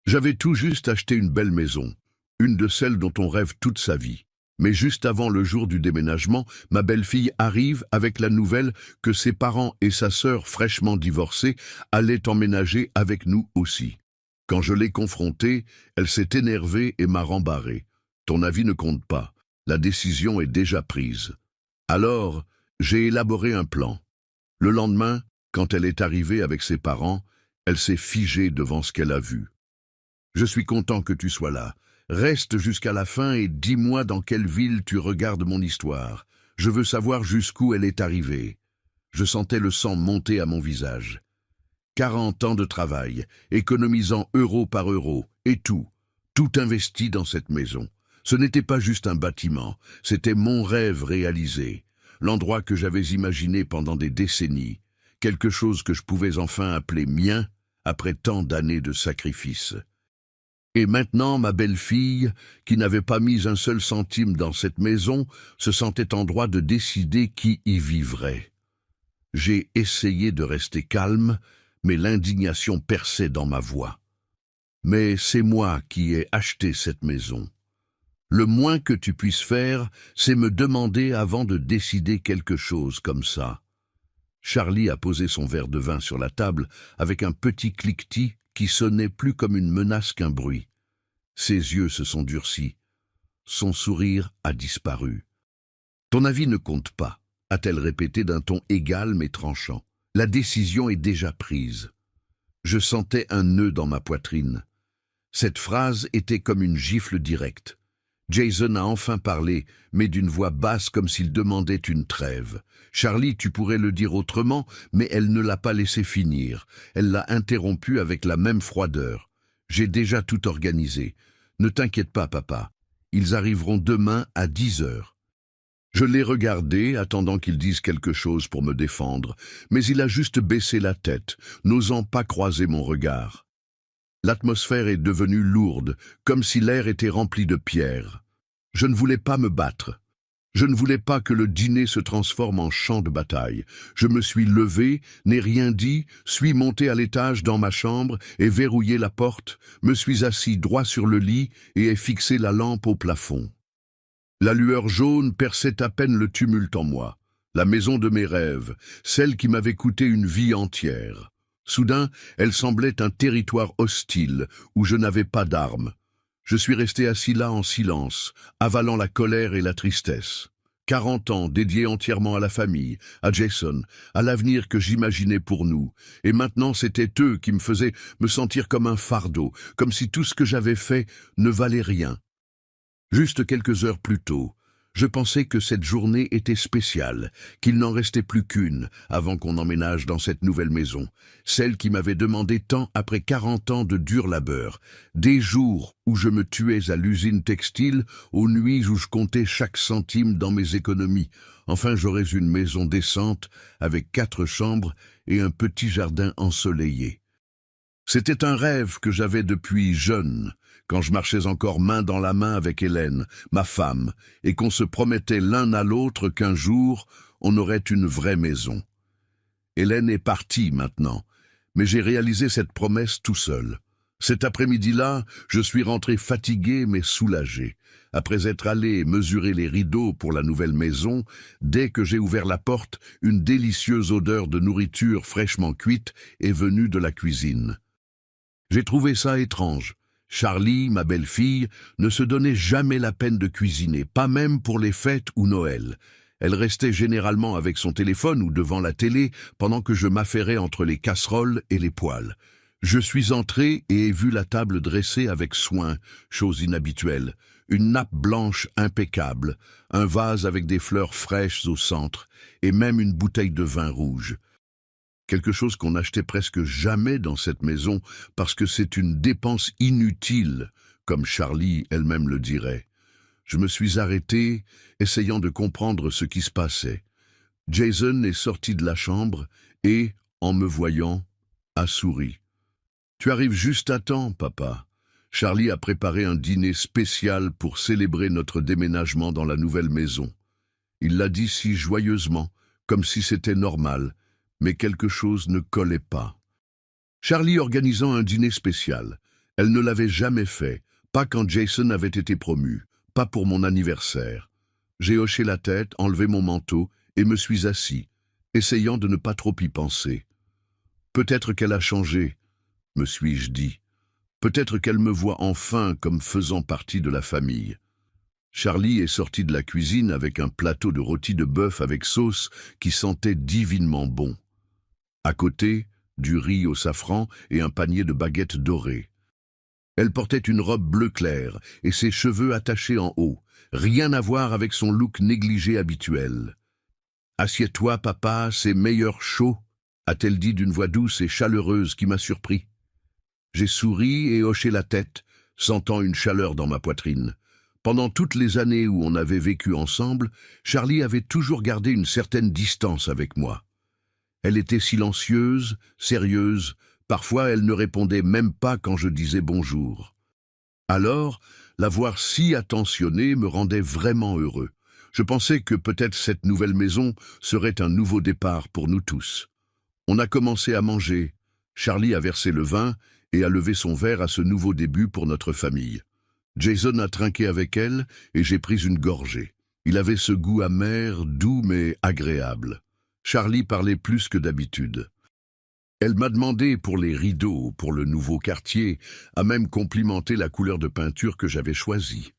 J'avais tout juste acheté une belle maison, une de celles dont on rêve toute sa vie. Mais juste avant le jour du déménagement, ma belle-fille arrive avec la nouvelle que ses parents et sa sœur fraîchement divorcés allaient emménager avec nous aussi. Quand je l'ai confrontée, elle s'est énervée et m'a rembarré. Ton avis ne compte pas, la décision est déjà prise. Alors, j'ai élaboré un plan. Le lendemain, quand elle est arrivée avec ses parents, elle s'est figée devant ce qu'elle a vu. Je suis content que tu sois là. Reste jusqu'à la fin et dis-moi dans quelle ville tu regardes mon histoire. Je veux savoir jusqu'où elle est arrivée. Je sentais le sang monter à mon visage. 40 ans de travail, économisant euro par euro, et tout investi dans cette maison. Ce n'était pas juste un bâtiment, c'était mon rêve réalisé. L'endroit que j'avais imaginé pendant des décennies. Quelque chose que je pouvais enfin appeler mien, après tant d'années de sacrifices. Et maintenant, ma belle-fille, qui n'avait pas mis un seul centime dans cette maison, se sentait en droit de décider qui y vivrait. J'ai essayé de rester calme, mais l'indignation perçait dans ma voix. Mais c'est moi qui ai acheté cette maison. Le moins que tu puisses faire, c'est me demander avant de décider quelque chose comme ça. Charlie a posé son verre de vin sur la table avec un petit cliquetis qui sonnait plus comme une menace qu'un bruit. Ses yeux se sont durcis. Son sourire a disparu. « Ton avis ne compte pas », a-t-elle répété d'un ton égal mais tranchant. « La décision est déjà prise. » Je sentais un nœud dans ma poitrine. Cette phrase était comme une gifle directe. Jason a enfin parlé, mais d'une voix basse comme s'il demandait une trêve. « Charlie, tu pourrais le dire autrement, mais elle ne l'a pas laissé finir. Elle l'a interrompu avec la même froideur. J'ai déjà tout organisé. Ne t'inquiète pas, papa. Ils arriveront demain à 10 heures. » Je l'ai regardé, attendant qu'il dise quelque chose pour me défendre, mais il a juste baissé la tête, n'osant pas croiser mon regard. L'atmosphère est devenue lourde, comme si l'air était rempli de pierres. Je ne voulais pas me battre. Je ne voulais pas que le dîner se transforme en champ de bataille. Je me suis levé, n'ai rien dit, suis monté à l'étage dans ma chambre et verrouillé la porte, me suis assis droit sur le lit et ai fixé la lampe au plafond. La lueur jaune perçait à peine le tumulte en moi. La maison de mes rêves, celle qui m'avait coûté une vie entière. Soudain, elle semblait un territoire hostile, où je n'avais pas d'armes. Je suis resté assis là en silence, avalant la colère et la tristesse. 40 ans dédiés entièrement à la famille, à Jason, à l'avenir que j'imaginais pour nous. Et maintenant, c'était eux qui me faisaient me sentir comme un fardeau, comme si tout ce que j'avais fait ne valait rien. Juste quelques heures plus tôt, je pensais que cette journée était spéciale, qu'il n'en restait plus qu'une avant qu'on emménage dans cette nouvelle maison, celle qui m'avait demandé tant après 40 ans de dur labeur, des jours où je me tuais à l'usine textile, aux nuits où je comptais chaque centime dans mes économies. Enfin, j'aurais une maison décente, avec 4 chambres et un petit jardin ensoleillé. C'était un rêve que j'avais depuis jeune, quand je marchais encore main dans la main avec Hélène, ma femme, et qu'on se promettait l'un à l'autre qu'un jour, on aurait une vraie maison. Hélène est partie maintenant, mais j'ai réalisé cette promesse tout seul. Cet après-midi-là, je suis rentré fatigué mais soulagé. Après être allé mesurer les rideaux pour la nouvelle maison, dès que j'ai ouvert la porte, une délicieuse odeur de nourriture fraîchement cuite est venue de la cuisine. J'ai trouvé ça étrange. Charlie, ma belle-fille, ne se donnait jamais la peine de cuisiner, pas même pour les fêtes ou Noël. Elle restait généralement avec son téléphone ou devant la télé pendant que je m'affairais entre les casseroles et les poêles. Je suis entré et ai vu la table dressée avec soin, chose inhabituelle. Une nappe blanche impeccable, un vase avec des fleurs fraîches au centre, et même une bouteille de vin rouge. Quelque chose qu'on n'achetait presque jamais dans cette maison parce que c'est une dépense inutile, comme Charlie elle-même le dirait. Je me suis arrêté, essayant de comprendre ce qui se passait. Jason est sorti de la chambre et, en me voyant, a souri. « Tu arrives juste à temps, papa. Charlie a préparé un dîner spécial pour célébrer notre déménagement dans la nouvelle maison. Il l'a dit si joyeusement, comme si c'était normal. Mais quelque chose ne collait pas. Charlie organisant un dîner spécial. Elle ne l'avait jamais fait, pas quand Jason avait été promu, pas pour mon anniversaire. J'ai hoché la tête, enlevé mon manteau et me suis assis, essayant de ne pas trop y penser. Peut-être qu'elle a changé, me suis-je dit. Peut-être qu'elle me voit enfin comme faisant partie de la famille. Charlie est sorti de la cuisine avec un plateau de rôti de bœuf avec sauce qui sentait divinement bon. À côté, du riz au safran et un panier de baguettes dorées. Elle portait une robe bleu clair et ses cheveux attachés en haut, rien à voir avec son look négligé habituel. « Assieds-toi, papa, c'est meilleur chaud », a-t-elle dit d'une voix douce et chaleureuse qui m'a surpris. J'ai souri et hoché la tête, sentant une chaleur dans ma poitrine. Pendant toutes les années où on avait vécu ensemble, Charlie avait toujours gardé une certaine distance avec moi. Elle était silencieuse, sérieuse, parfois elle ne répondait même pas quand je disais bonjour. Alors, la voir si attentionnée me rendait vraiment heureux. Je pensais que peut-être cette nouvelle maison serait un nouveau départ pour nous tous. On a commencé à manger. Charlie a versé le vin et a levé son verre à ce nouveau début pour notre famille. Jason a trinqué avec elle et j'ai pris une gorgée. Il avait ce goût amer, doux mais agréable. Charlie parlait plus que d'habitude. Elle m'a demandé pour les rideaux, pour le nouveau quartier, a même complimenté la couleur de peinture que j'avais choisie.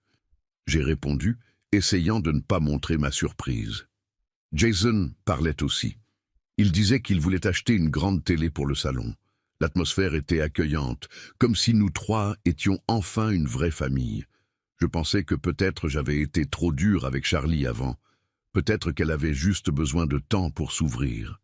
J'ai répondu, essayant de ne pas montrer ma surprise. Jason parlait aussi. Il disait qu'il voulait acheter une grande télé pour le salon. L'atmosphère était accueillante, comme si nous trois étions enfin une vraie famille. Je pensais que peut-être j'avais été trop dur avec Charlie avant. Peut-être qu'elle avait juste besoin de temps pour s'ouvrir.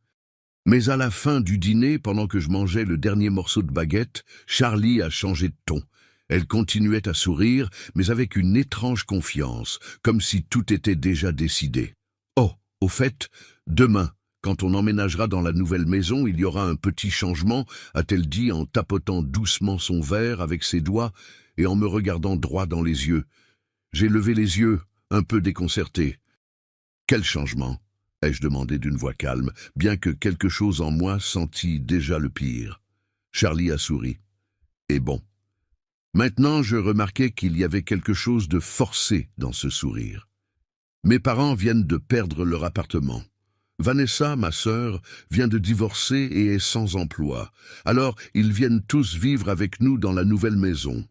Mais à la fin du dîner, pendant que je mangeais le dernier morceau de baguette, Charlie a changé de ton. Elle continuait à sourire, mais avec une étrange confiance, comme si tout était déjà décidé. « Oh, au fait, demain, quand on emménagera dans la nouvelle maison, il y aura un petit changement, a-t-elle dit en tapotant doucement son verre avec ses doigts et en me regardant droit dans les yeux. J'ai levé les yeux, un peu déconcerté. « Quel changement ?» ai-je demandé d'une voix calme, bien que quelque chose en moi sentit déjà le pire. Charlie a souri. Et bon. Maintenant, je remarquais qu'il y avait quelque chose de forcé dans ce sourire. Mes parents viennent de perdre leur appartement. Vanessa, ma sœur, vient de divorcer et est sans emploi. Alors, ils viennent tous vivre avec nous dans la nouvelle maison.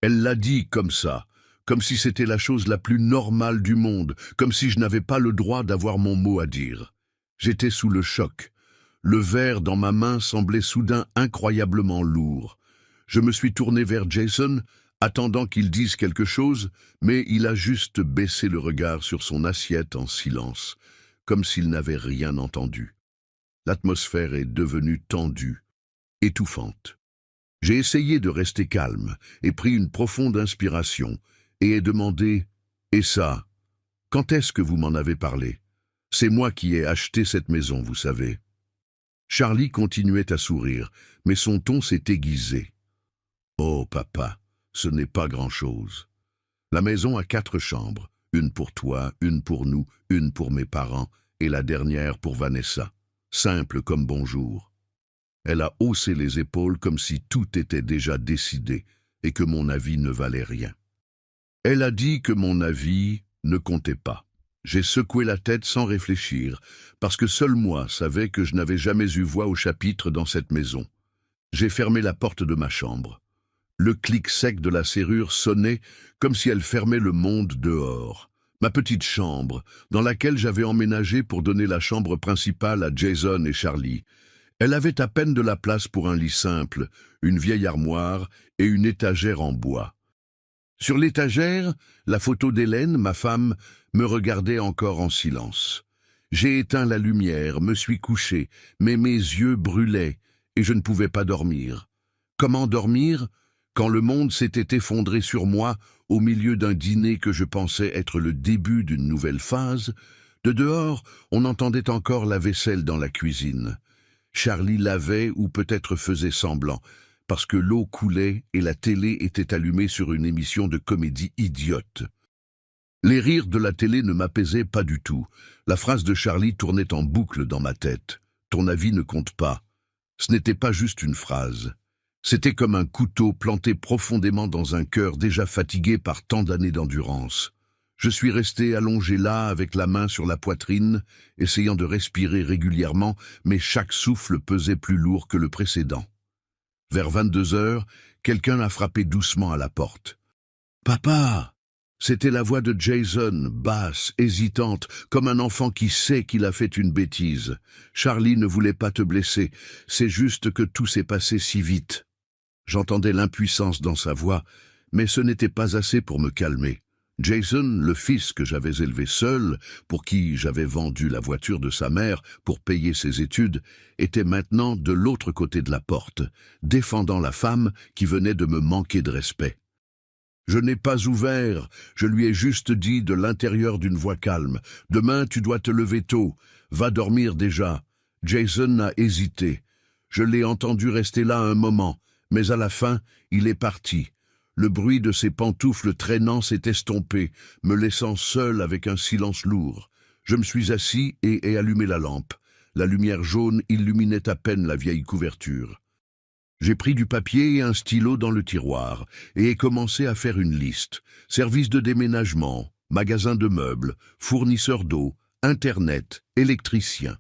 Elle l'a dit comme ça, comme si c'était la chose la plus normale du monde, comme si je n'avais pas le droit d'avoir mon mot à dire. J'étais sous le choc. Le verre dans ma main semblait soudain incroyablement lourd. Je me suis tourné vers Jason, attendant qu'il dise quelque chose, mais il a juste baissé le regard sur son assiette en silence, comme s'il n'avait rien entendu. L'atmosphère est devenue tendue, étouffante. J'ai essayé de rester calme et pris une profonde inspiration, et ai demandé « Et ça, quand est-ce que vous m'en avez parlé? C'est moi qui ai acheté cette maison, vous savez. » Charlie continuait à sourire, mais son ton s'est aiguisé. « Oh, papa, ce n'est pas grand-chose. La maison a 4 chambres, une pour toi, une pour nous, une pour mes parents, et la dernière pour Vanessa. Simple comme bonjour. » Elle a haussé les épaules comme si tout était déjà décidé et que mon avis ne valait rien. Elle a dit que mon avis ne comptait pas. J'ai secoué la tête sans réfléchir, parce que seul moi savais que je n'avais jamais eu voix au chapitre dans cette maison. J'ai fermé la porte de ma chambre. Le clic sec de la serrure sonnait comme si elle fermait le monde dehors. Ma petite chambre, dans laquelle j'avais emménagé pour donner la chambre principale à Jason et Charlie. Elle avait à peine de la place pour un lit simple, une vieille armoire et une étagère en bois. Sur l'étagère, la photo d'Hélène, ma femme, me regardait encore en silence. J'ai éteint la lumière, me suis couché, mais mes yeux brûlaient et je ne pouvais pas dormir. Comment dormir quand le monde s'était effondré sur moi au milieu d'un dîner que je pensais être le début d'une nouvelle phase? De dehors, on entendait encore la vaisselle dans la cuisine. Charlie lavait ou peut-être faisait semblant, parce que l'eau coulait et la télé était allumée sur une émission de comédie idiote. Les rires de la télé ne m'apaisaient pas du tout. La phrase de Charlie tournait en boucle dans ma tête. « Ton avis ne compte pas. » Ce n'était pas juste une phrase. C'était comme un couteau planté profondément dans un cœur déjà fatigué par tant d'années d'endurance. Je suis resté allongé là, avec la main sur la poitrine, essayant de respirer régulièrement, mais chaque souffle pesait plus lourd que le précédent. Vers 22 heures, quelqu'un a frappé doucement à la porte. « Papa !» C'était la voix de Jason, basse, hésitante, comme un enfant qui sait qu'il a fait une bêtise. « Charlie ne voulait pas te blesser, c'est juste que tout s'est passé si vite. » J'entendais l'impuissance dans sa voix, mais ce n'était pas assez pour me calmer. Jason, le fils que j'avais élevé seul, pour qui j'avais vendu la voiture de sa mère pour payer ses études, était maintenant de l'autre côté de la porte, défendant la femme qui venait de me manquer de respect. Je n'ai pas ouvert, je lui ai juste dit de l'intérieur d'une voix calme. « Demain, tu dois te lever tôt. Va dormir déjà. » Jason a hésité. Je l'ai entendu rester là un moment, mais à la fin, il est parti. Le bruit de ses pantoufles traînant s'est estompé, me laissant seul avec un silence lourd. Je me suis assis et ai allumé la lampe. La lumière jaune illuminait à peine la vieille couverture. J'ai pris du papier et un stylo dans le tiroir et ai commencé à faire une liste. Service de déménagement, magasin de meubles, fournisseur d'eau, internet, électricien.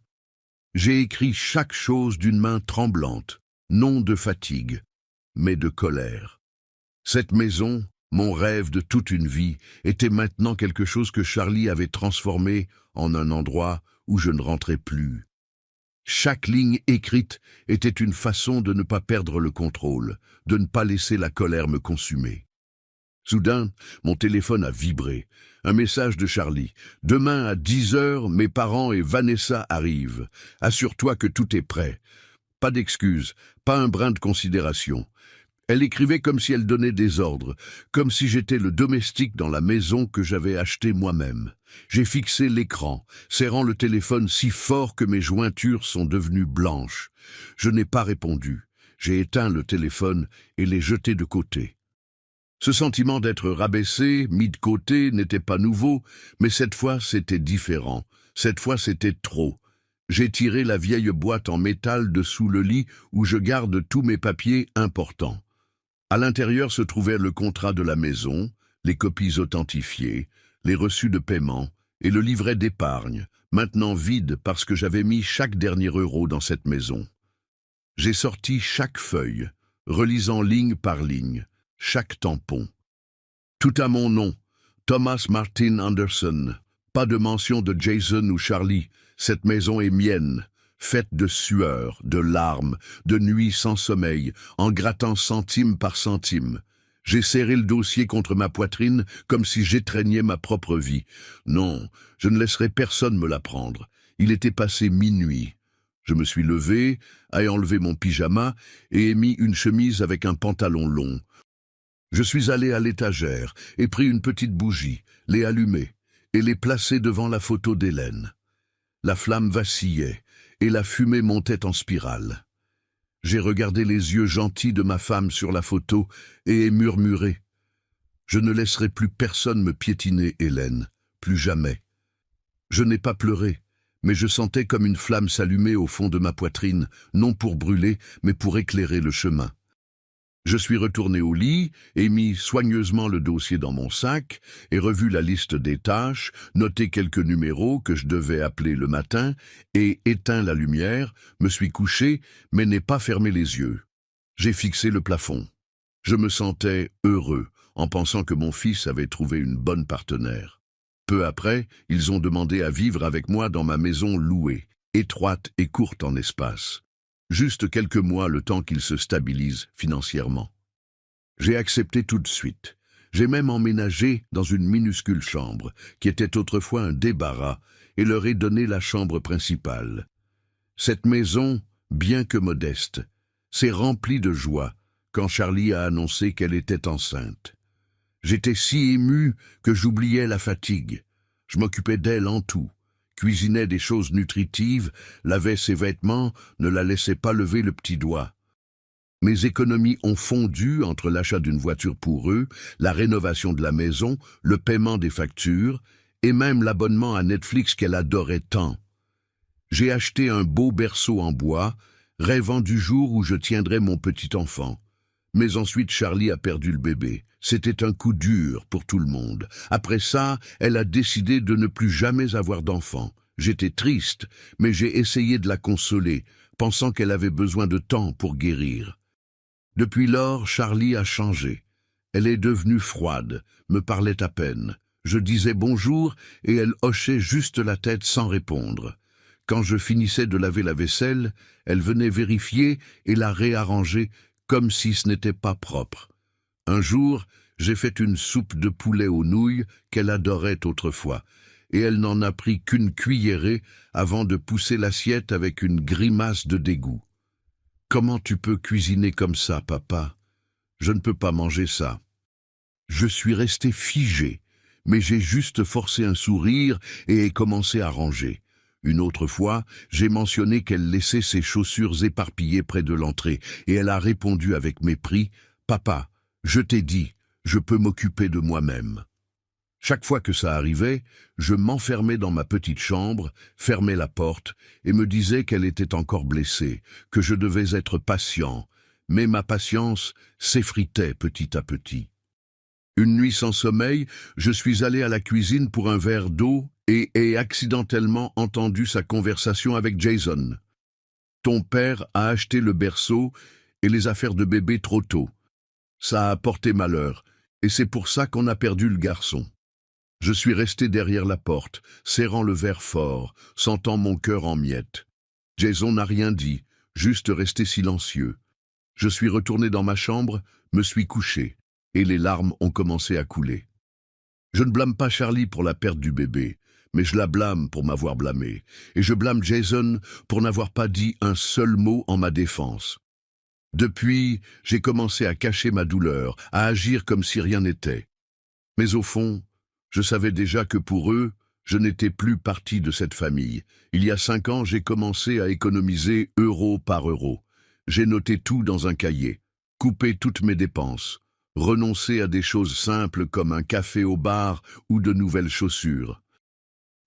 J'ai écrit chaque chose d'une main tremblante, non de fatigue, mais de colère. Cette maison, mon rêve de toute une vie, était maintenant quelque chose que Charlie avait transformé en un endroit où je ne rentrais plus. Chaque ligne écrite était une façon de ne pas perdre le contrôle, de ne pas laisser la colère me consumer. Soudain, mon téléphone a vibré. Un message de Charlie. « Demain à 10 heures, mes parents et Vanessa arrivent. Assure-toi que tout est prêt. » Pas d'excuses, pas un brin de considération. Elle écrivait comme si elle donnait des ordres, comme si j'étais le domestique dans la maison que j'avais achetée moi-même. J'ai fixé l'écran, serrant le téléphone si fort que mes jointures sont devenues blanches. Je n'ai pas répondu. J'ai éteint le téléphone et l'ai jeté de côté. Ce sentiment d'être rabaissé, mis de côté, n'était pas nouveau, mais cette fois c'était différent. Cette fois c'était trop. J'ai tiré la vieille boîte en métal de sous le lit où je garde tous mes papiers importants. À l'intérieur se trouvait le contrat de la maison, les copies authentifiées, les reçus de paiement et le livret d'épargne, maintenant vide parce que j'avais mis chaque dernier euro dans cette maison. J'ai sorti chaque feuille, relisant ligne par ligne, chaque tampon. Tout à mon nom, Thomas Martin Anderson. Pas de mention de Jason ou Charlie. Cette maison est mienne, faite de sueur, de larmes, de nuits sans sommeil, en grattant centime par centime. J'ai serré le dossier contre ma poitrine comme si j'étreignais ma propre vie. Non, je ne laisserai personne me la prendre. Il était passé minuit. Je me suis levé, ai enlevé mon pyjama et ai mis une chemise avec un pantalon long. Je suis allé à l'étagère et pris une petite bougie, l'ai allumée et l'ai placée devant la photo d'Hélène. La flamme vacillait et la fumée montait en spirale. J'ai regardé les yeux gentils de ma femme sur la photo et ai murmuré. Je ne laisserai plus personne me piétiner, Hélène, plus jamais. Je n'ai pas pleuré, mais je sentais comme une flamme s'allumer au fond de ma poitrine, non pour brûler, mais pour éclairer le chemin. Je suis retourné au lit, ai mis soigneusement le dossier dans mon sac, ai revu la liste des tâches, noté quelques numéros que je devais appeler le matin, et éteint la lumière, me suis couché, mais n'ai pas fermé les yeux. J'ai fixé le plafond. Je me sentais heureux, en pensant que mon fils avait trouvé une bonne partenaire. Peu après, ils ont demandé à vivre avec moi dans ma maison louée, étroite et courte en espace. Juste quelques mois le temps qu'ils se stabilisent financièrement. J'ai accepté tout de suite. J'ai même emménagé dans une minuscule chambre, qui était autrefois un débarras, et leur ai donné la chambre principale. Cette maison, bien que modeste, s'est remplie de joie quand Charlie a annoncé qu'elle était enceinte. J'étais si ému que j'oubliais la fatigue. Je m'occupais d'elle en tout. Cuisinait des choses nutritives, lavait ses vêtements, ne la laissait pas lever le petit doigt. Mes économies ont fondu entre l'achat d'une voiture pour eux, la rénovation de la maison, le paiement des factures, et même l'abonnement à Netflix qu'elle adorait tant. J'ai acheté un beau berceau en bois, rêvant du jour où je tiendrais mon petit enfant. Mais ensuite, Charlie a perdu le bébé. C'était un coup dur pour tout le monde. Après ça, elle a décidé de ne plus jamais avoir d'enfant. J'étais triste, mais j'ai essayé de la consoler, pensant qu'elle avait besoin de temps pour guérir. Depuis lors, Charlie a changé. Elle est devenue froide, me parlait à peine. Je disais bonjour et elle hochait juste la tête sans répondre. Quand je finissais de laver la vaisselle, elle venait vérifier et la réarranger comme si ce n'était pas propre. Un jour, j'ai fait une soupe de poulet aux nouilles qu'elle adorait autrefois, et elle n'en a pris qu'une cuillerée avant de pousser l'assiette avec une grimace de dégoût. « Comment tu peux cuisiner comme ça, papa ? Je ne peux pas manger ça. » Je suis resté figé, mais j'ai juste forcé un sourire et ai commencé à ranger. Une autre fois, j'ai mentionné qu'elle laissait ses chaussures éparpillées près de l'entrée, et elle a répondu avec mépris, « Papa, je t'ai dit, je peux m'occuper de moi-même. » Chaque fois que ça arrivait, je m'enfermais dans ma petite chambre, fermais la porte et me disais qu'elle était encore blessée, que je devais être patient, mais ma patience s'effritait petit à petit. Une nuit sans sommeil, je suis allé à la cuisine pour un verre d'eau et ai accidentellement entendu sa conversation avec Jason. « Ton père a acheté le berceau et les affaires de bébé trop tôt. Ça a porté malheur, et c'est pour ça qu'on a perdu le garçon. » Je suis resté derrière la porte, serrant le verre fort, sentant mon cœur en miettes. Jason n'a rien dit, juste resté silencieux. Je suis retourné dans ma chambre, me suis couché, et les larmes ont commencé à couler. Je ne blâme pas Charlie pour la perte du bébé, mais je la blâme pour m'avoir blâmé, et je blâme Jason pour n'avoir pas dit un seul mot en ma défense. Depuis, j'ai commencé à cacher ma douleur, à agir comme si rien n'était. Mais au fond, je savais déjà que pour eux, je n'étais plus partie de cette famille. Il y a 5 ans, j'ai commencé à économiser euro par euro. J'ai noté tout dans un cahier, coupé toutes mes dépenses, renoncé à des choses simples comme un café au bar ou de nouvelles chaussures.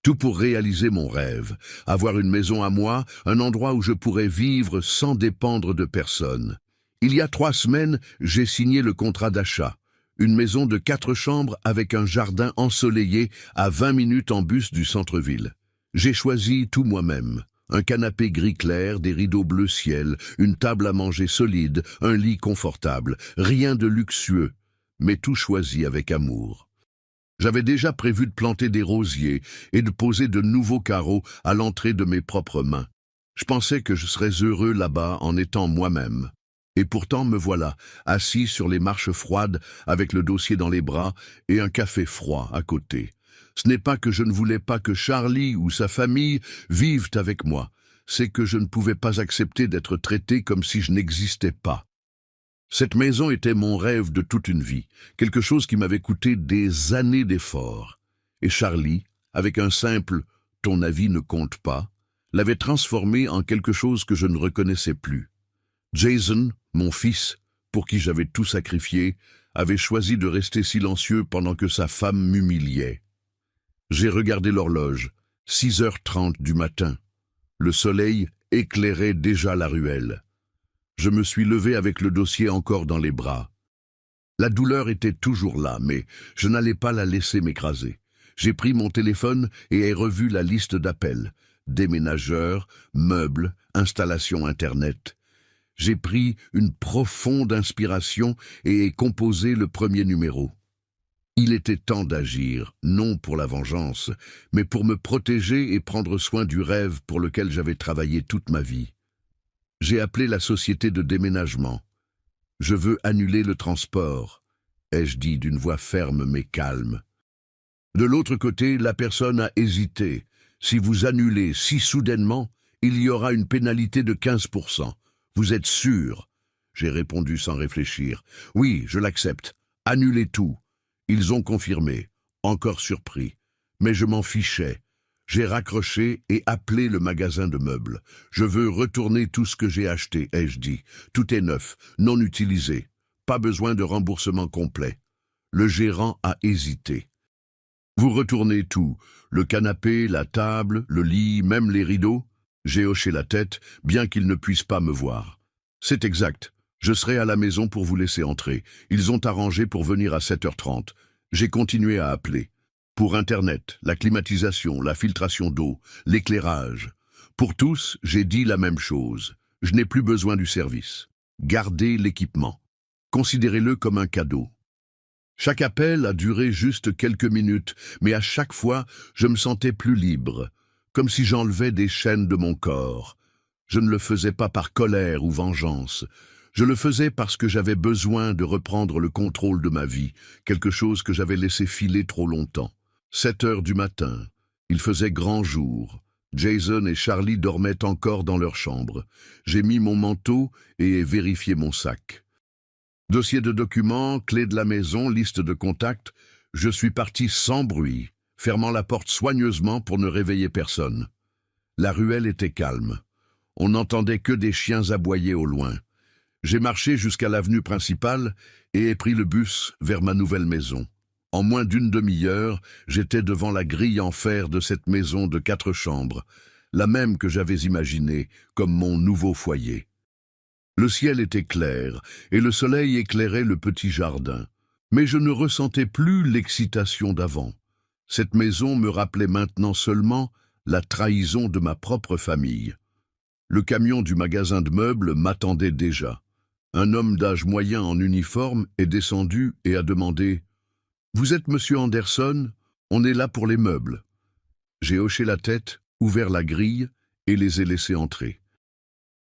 Tout pour réaliser mon rêve, avoir une maison à moi, un endroit où je pourrais vivre sans dépendre de personne. Il y a 3 semaines, j'ai signé le contrat d'achat. Une maison de 4 chambres avec un jardin ensoleillé à 20 minutes en bus du centre-ville. J'ai choisi tout moi-même. Un canapé gris clair, des rideaux bleu ciel, une table à manger solide, un lit confortable. Rien de luxueux, mais tout choisi avec amour. J'avais déjà prévu de planter des rosiers et de poser de nouveaux carreaux à l'entrée de mes propres mains. Je pensais que je serais heureux là-bas en étant moi-même. Et pourtant me voilà, assis sur les marches froides avec le dossier dans les bras et un café froid à côté. Ce n'est pas que je ne voulais pas que Charlie ou sa famille vivent avec moi, c'est que je ne pouvais pas accepter d'être traité comme si je n'existais pas. Cette maison était mon rêve de toute une vie, quelque chose qui m'avait coûté des années d'efforts. Et Charlie, avec un simple « ton avis ne compte pas », l'avait transformé en quelque chose que je ne reconnaissais plus. Jason, mon fils, pour qui j'avais tout sacrifié, avait choisi de rester silencieux pendant que sa femme m'humiliait. J'ai regardé l'horloge, 6h30 du matin. Le soleil éclairait déjà la ruelle. Je me suis levé avec le dossier encore dans les bras. La douleur était toujours là, mais je n'allais pas la laisser m'écraser. J'ai pris mon téléphone et ai revu la liste d'appels. Déménageurs, meubles, installation Internet. J'ai pris une profonde inspiration et ai composé le premier numéro. Il était temps d'agir, non pour la vengeance, mais pour me protéger et prendre soin du rêve pour lequel j'avais travaillé toute ma vie. J'ai appelé la société de déménagement. « Je veux annuler le transport », ai-je dit d'une voix ferme mais calme. De l'autre côté, la personne a hésité. « Si vous annulez si soudainement, il y aura une pénalité de 15%. Vous êtes sûr ?» J'ai répondu sans réfléchir. « Oui, je l'accepte. Annulez tout. » Ils ont confirmé, encore surpris. Mais je m'en fichais. J'ai raccroché et appelé le magasin de meubles. « Je veux retourner tout ce que j'ai acheté », ai-je dit. « Tout est neuf, non utilisé. Pas besoin de remboursement complet. » Le gérant a hésité. « Vous retournez tout, le canapé, la table, le lit, même les rideaux ?» J'ai hoché la tête, bien qu'il ne puisse pas me voir. « C'est exact. Je serai à la maison pour vous laisser entrer. Ils ont arrangé pour venir à 7h30. J'ai continué à appeler. Pour Internet, la climatisation, la filtration d'eau, l'éclairage. Pour tous, j'ai dit la même chose. Je n'ai plus besoin du service. Gardez l'équipement. Considérez-le comme un cadeau. Chaque appel a duré juste quelques minutes, mais à chaque fois, je me sentais plus libre, comme si j'enlevais des chaînes de mon corps. Je ne le faisais pas par colère ou vengeance. Je le faisais parce que j'avais besoin de reprendre le contrôle de ma vie, quelque chose que j'avais laissé filer trop longtemps. 7h du matin. Il faisait grand jour. Jason et Charlie dormaient encore dans leur chambre. J'ai mis mon manteau et ai vérifié mon sac. Dossier de documents, clé de la maison, liste de contacts. Je suis parti sans bruit, fermant la porte soigneusement pour ne réveiller personne. La ruelle était calme. On n'entendait que des chiens aboyer au loin. J'ai marché jusqu'à l'avenue principale et ai pris le bus vers ma nouvelle maison. En moins d'une demi-heure, j'étais devant la grille en fer de cette maison de 4 chambres, la même que j'avais imaginée comme mon nouveau foyer. Le ciel était clair et le soleil éclairait le petit jardin. Mais je ne ressentais plus l'excitation d'avant. Cette maison me rappelait maintenant seulement la trahison de ma propre famille. Le camion du magasin de meubles m'attendait déjà. Un homme d'âge moyen en uniforme est descendu et a demandé « Vous êtes monsieur Anderson? On est là pour les meubles. » J'ai hoché la tête, ouvert la grille et les ai laissés entrer.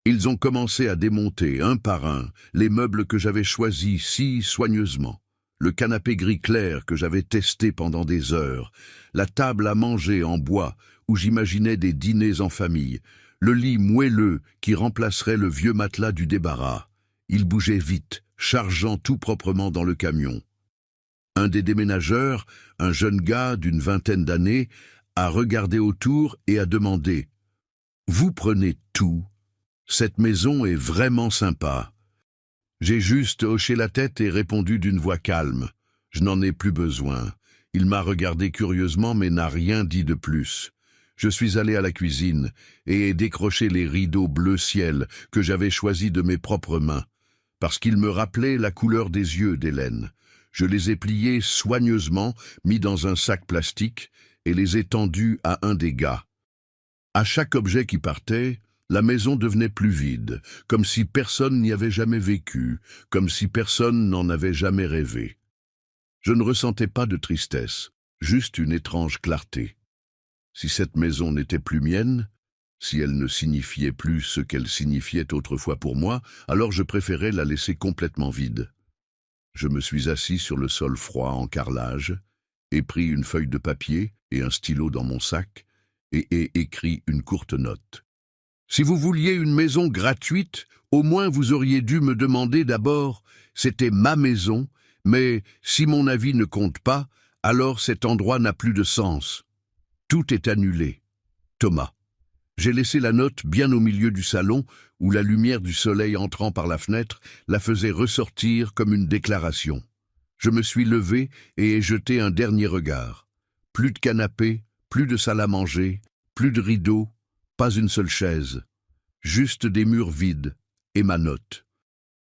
Ils ont commencé à démonter, un par un, les meubles que j'avais choisis si soigneusement. Le canapé gris clair que j'avais testé pendant des heures, la table à manger en bois où j'imaginais des dîners en famille, le lit moelleux qui remplacerait le vieux matelas du débarras. Il bougeait vite, chargeant tout proprement dans le camion. Un des déménageurs, un jeune gars d'une vingtaine d'années, a regardé autour et a demandé « Vous prenez tout? Cette maison est vraiment sympa. » J'ai juste hoché la tête et répondu d'une voix calme « Je n'en ai plus besoin. » Il m'a regardé curieusement mais n'a rien dit de plus. Je suis allé à la cuisine et ai décroché les rideaux bleu ciel que j'avais choisis de mes propres mains, parce qu'ils me rappelaient la couleur des yeux d'Hélène. Je les ai pliés soigneusement, mis dans un sac plastique, et les ai tendus à un des gars. À chaque objet qui partait, la maison devenait plus vide, comme si personne n'y avait jamais vécu, comme si personne n'en avait jamais rêvé. Je ne ressentais pas de tristesse, juste une étrange clarté. Si cette maison n'était plus mienne, si elle ne signifiait plus ce qu'elle signifiait autrefois pour moi, alors je préférais la laisser complètement vide. Je me suis assis sur le sol froid en carrelage, ai pris une feuille de papier et un stylo dans mon sac, et ai écrit une courte note. Si vous vouliez une maison gratuite, au moins vous auriez dû me demander d'abord. C'était ma maison, mais si mon avis ne compte pas, alors cet endroit n'a plus de sens. Tout est annulé. Thomas. J'ai laissé la note bien au milieu du salon, où la lumière du soleil entrant par la fenêtre la faisait ressortir comme une déclaration. Je me suis levé et ai jeté un dernier regard. Plus de canapé, plus de salle à manger, plus de rideaux, pas une seule chaise. Juste des murs vides et ma note.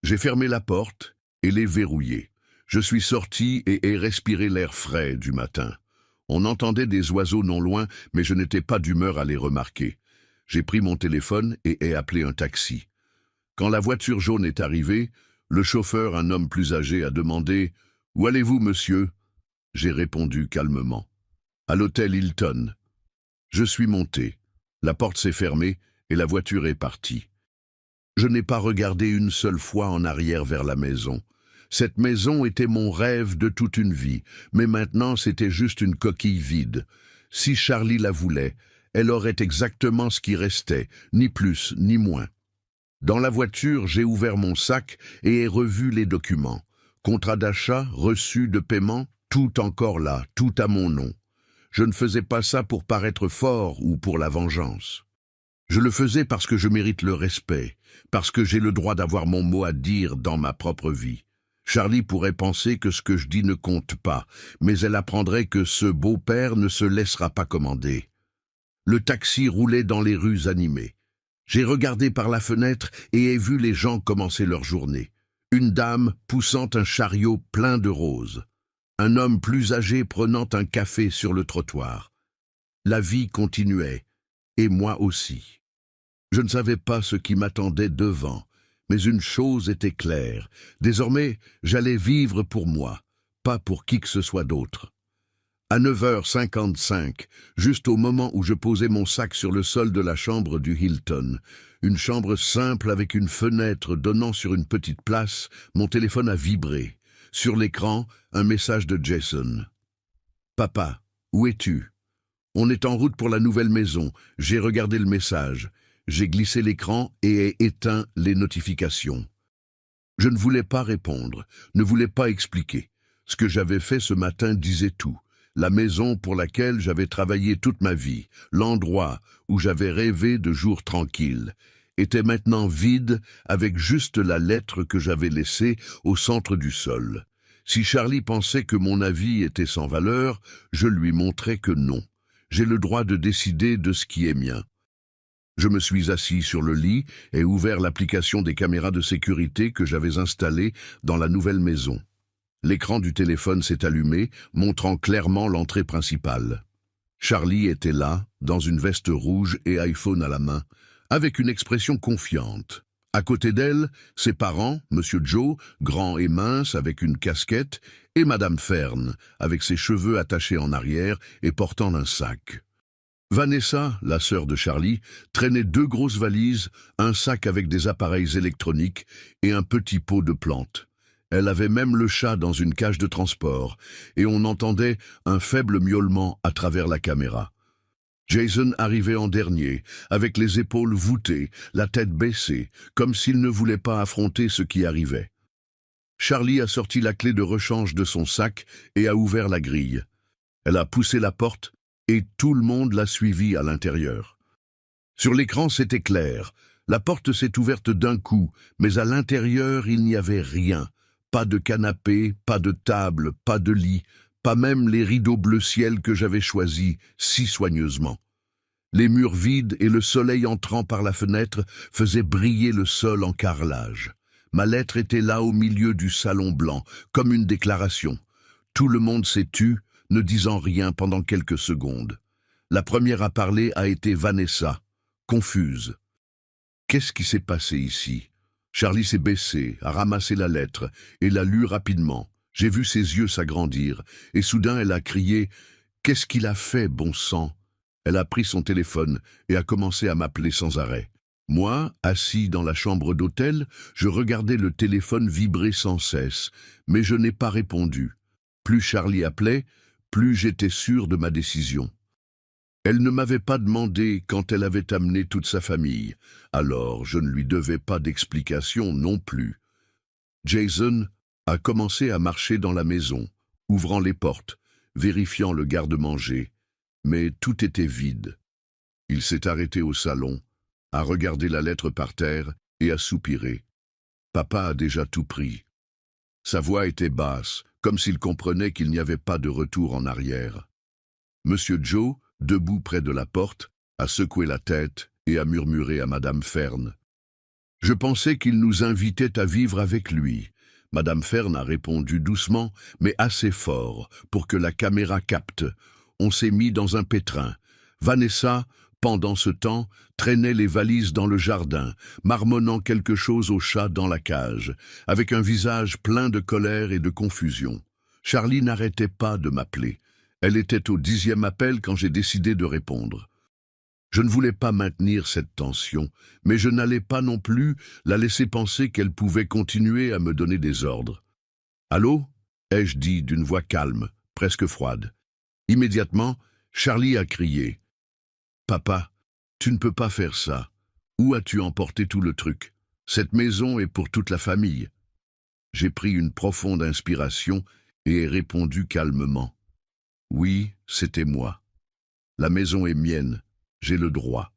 J'ai fermé la porte et l'ai verrouillée. Je suis sorti et ai respiré l'air frais du matin. On entendait des oiseaux non loin, mais je n'étais pas d'humeur à les remarquer. J'ai pris mon téléphone et ai appelé un taxi. Quand la voiture jaune est arrivée, le chauffeur, un homme plus âgé, a demandé « Où allez-vous, monsieur ?» J'ai répondu calmement « À l'hôtel Hilton. » Je suis monté. La porte s'est fermée et la voiture est partie. Je n'ai pas regardé une seule fois en arrière vers la maison. Cette maison était mon rêve de toute une vie, mais maintenant c'était juste une coquille vide. Si Charlie la voulait, elle aurait exactement ce qui restait, ni plus ni moins. Dans la voiture, j'ai ouvert mon sac et ai revu les documents. Contrat d'achat, reçu de paiement, tout encore là, tout à mon nom. Je ne faisais pas ça pour paraître fort ou pour la vengeance. Je le faisais parce que je mérite le respect, parce que j'ai le droit d'avoir mon mot à dire dans ma propre vie. Charlie pourrait penser que ce que je dis ne compte pas, mais elle apprendrait que ce beau-père ne se laissera pas commander. Le taxi roulait dans les rues animées. J'ai regardé par la fenêtre et ai vu les gens commencer leur journée. Une dame poussant un chariot plein de roses. Un homme plus âgé prenant un café sur le trottoir. La vie continuait, et moi aussi. Je ne savais pas ce qui m'attendait devant, mais une chose était claire. Désormais, j'allais vivre pour moi, pas pour qui que ce soit d'autre. À 9h55, juste au moment où je posais mon sac sur le sol de la chambre du Hilton, une chambre simple avec une fenêtre donnant sur une petite place, mon téléphone a vibré. Sur l'écran, un message de Jason. « Papa, où es-tu ? On est en route pour la nouvelle maison. J'ai regardé le message. J'ai glissé l'écran et ai éteint les notifications. » Je ne voulais pas répondre, ne voulais pas expliquer. Ce que j'avais fait ce matin disait tout. La maison pour laquelle j'avais travaillé toute ma vie, l'endroit où j'avais rêvé de jours tranquilles, était maintenant vide avec juste la lettre que j'avais laissée au centre du sol. Si Charlie pensait que mon avis était sans valeur, je lui montrais que non. J'ai le droit de décider de ce qui est mien. Je me suis assis sur le lit et ouvert l'application des caméras de sécurité que j'avais installées dans la nouvelle maison. L'écran du téléphone s'est allumé, montrant clairement l'entrée principale. Charlie était là, dans une veste rouge et iPhone à la main, avec une expression confiante. À côté d'elle, ses parents, Monsieur Joe, grand et mince avec une casquette, et Madame Fern, avec ses cheveux attachés en arrière et portant un sac. Vanessa, la sœur de Charlie, traînait 2 grosses valises, un sac avec des appareils électroniques et un petit pot de plantes. Elle avait même le chat dans une cage de transport, et on entendait un faible miaulement à travers la caméra. Jason arrivait en dernier, avec les épaules voûtées, la tête baissée, comme s'il ne voulait pas affronter ce qui arrivait. Charlie a sorti la clé de rechange de son sac et a ouvert la grille. Elle a poussé la porte, et tout le monde l'a suivie à l'intérieur. Sur l'écran, c'était clair. La porte s'est ouverte d'un coup, mais à l'intérieur, il n'y avait rien. Pas de canapé, pas de table, pas de lit, pas même les rideaux bleu ciel que j'avais choisis si soigneusement. Les murs vides et le soleil entrant par la fenêtre faisaient briller le sol en carrelage. Ma lettre était là au milieu du salon blanc, comme une déclaration. Tout le monde s'est tu, ne disant rien pendant quelques secondes. La première à parler a été Vanessa, confuse. Qu'est-ce qui s'est passé ici ? Charlie s'est baissé, a ramassé la lettre et l'a lue rapidement. J'ai vu ses yeux s'agrandir et soudain elle a crié « Qu'est-ce qu'il a fait, bon sang ?» Elle a pris son téléphone et a commencé à m'appeler sans arrêt. Moi, assis dans la chambre d'hôtel, je regardais le téléphone vibrer sans cesse, mais je n'ai pas répondu. Plus Charlie appelait, plus j'étais sûr de ma décision. Elle ne m'avait pas demandé quand elle avait amené toute sa famille, alors je ne lui devais pas d'explication non plus. Jason a commencé à marcher dans la maison, ouvrant les portes, vérifiant le garde-manger, mais tout était vide. Il s'est arrêté au salon, a regardé la lettre par terre et a soupiré. Papa a déjà tout pris. Sa voix était basse, comme s'il comprenait qu'il n'y avait pas de retour en arrière. Monsieur Joe, debout près de la porte, a secoué la tête et a murmuré à Madame Fern. Je pensais qu'il nous invitait à vivre avec lui. Madame Fern a répondu doucement, mais assez fort, pour que la caméra capte. On s'est mis dans un pétrin. Vanessa, pendant ce temps, traînait les valises dans le jardin, marmonnant quelque chose au chat dans la cage, avec un visage plein de colère et de confusion. Charlie n'arrêtait pas de m'appeler. Elle était au 10e appel quand j'ai décidé de répondre. Je ne voulais pas maintenir cette tension, mais je n'allais pas non plus la laisser penser qu'elle pouvait continuer à me donner des ordres. « Allô ?» ai-je dit d'une voix calme, presque froide. Immédiatement, Charlie a crié. « Papa, tu ne peux pas faire ça. Où as-tu emporté tout le truc? Cette maison est pour toute la famille. » J'ai pris une profonde inspiration et ai répondu calmement. Oui, c'était moi. La maison est mienne, j'ai le droit.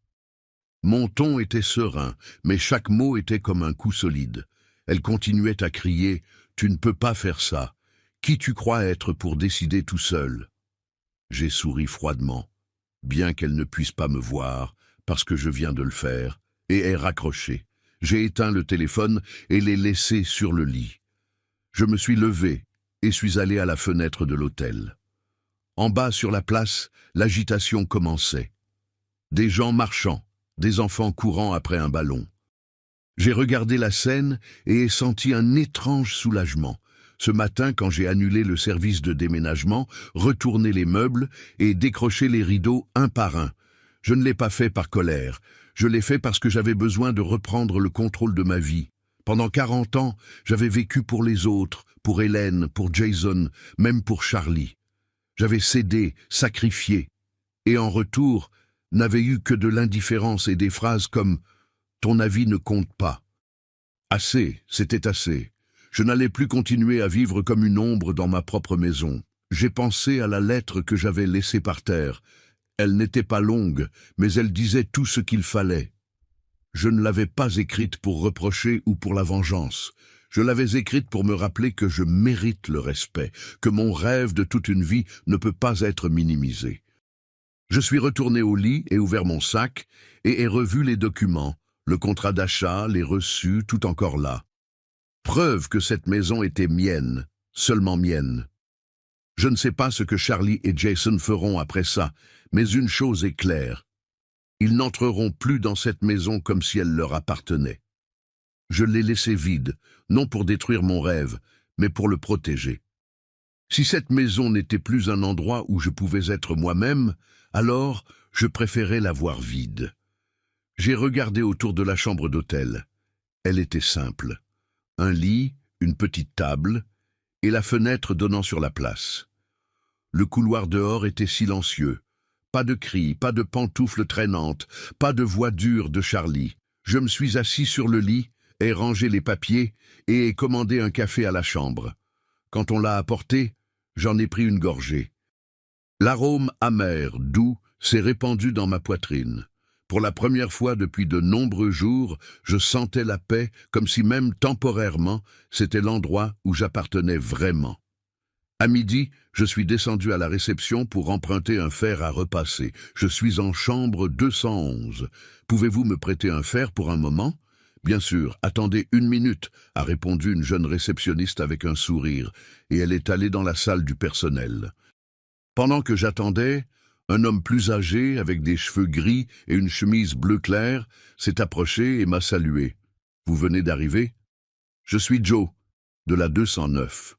Mon ton était serein, mais chaque mot était comme un coup solide. Elle continuait à crier « Tu ne peux pas faire ça. Qui tu crois être pour décider tout seul ?» J'ai souri froidement, bien qu'elle ne puisse pas me voir, parce que je viens de le faire, et ai raccroché. J'ai éteint le téléphone et l'ai laissé sur le lit. Je me suis levé et suis allé à la fenêtre de l'hôtel. En bas sur la place, l'agitation commençait. Des gens marchant, des enfants courant après un ballon. J'ai regardé la scène et ai senti un étrange soulagement. Ce matin, quand j'ai annulé le service de déménagement, retourné les meubles et décroché les rideaux un par un, je ne l'ai pas fait par colère. Je l'ai fait parce que j'avais besoin de reprendre le contrôle de ma vie. Pendant 40 ans, j'avais vécu pour les autres, pour Hélène, pour Jason, même pour Charlie. J'avais cédé, sacrifié, et en retour, n'avais eu que de l'indifférence et des phrases comme « ton avis ne compte pas ». Assez, c'était assez. Je n'allais plus continuer à vivre comme une ombre dans ma propre maison. J'ai pensé à la lettre que j'avais laissée par terre. Elle n'était pas longue, mais elle disait tout ce qu'il fallait. Je ne l'avais pas écrite pour reprocher ou pour la vengeance. Je l'avais écrite pour me rappeler que je mérite le respect, que mon rêve de toute une vie ne peut pas être minimisé. Je suis retourné au lit et ouvert mon sac et ai revu les documents, le contrat d'achat, les reçus, tout encore là. Preuve que cette maison était mienne, seulement mienne. Je ne sais pas ce que Charlie et Jason feront après ça, mais une chose est claire. Ils n'entreront plus dans cette maison comme si elle leur appartenait. Je l'ai laissée vide, non pour détruire mon rêve, mais pour le protéger. Si cette maison n'était plus un endroit où je pouvais être moi-même, alors je préférais la voir vide. J'ai regardé autour de la chambre d'hôtel. Elle était simple. Un lit, une petite table, et la fenêtre donnant sur la place. Le couloir dehors était silencieux. Pas de cris, pas de pantoufles traînantes, pas de voix dure de Charlie. Je me suis assis sur le lit, ai rangé les papiers et ai commandé un café à la chambre. Quand on l'a apporté, j'en ai pris une gorgée. L'arôme amer, doux, s'est répandu dans ma poitrine. Pour la première fois depuis de nombreux jours, je sentais la paix, comme si même temporairement, c'était l'endroit où j'appartenais vraiment. À midi, je suis descendu à la réception pour emprunter un fer à repasser. Je suis en chambre 211. Pouvez-vous me prêter un fer pour un moment ? Bien sûr, attendez 1 minute, a répondu une jeune réceptionniste avec un sourire, et elle est allée dans la salle du personnel. Pendant que j'attendais, un homme plus âgé, avec des cheveux gris et une chemise bleu clair, s'est approché et m'a salué. « Vous venez d'arriver ? Je suis Joe, de la 209. »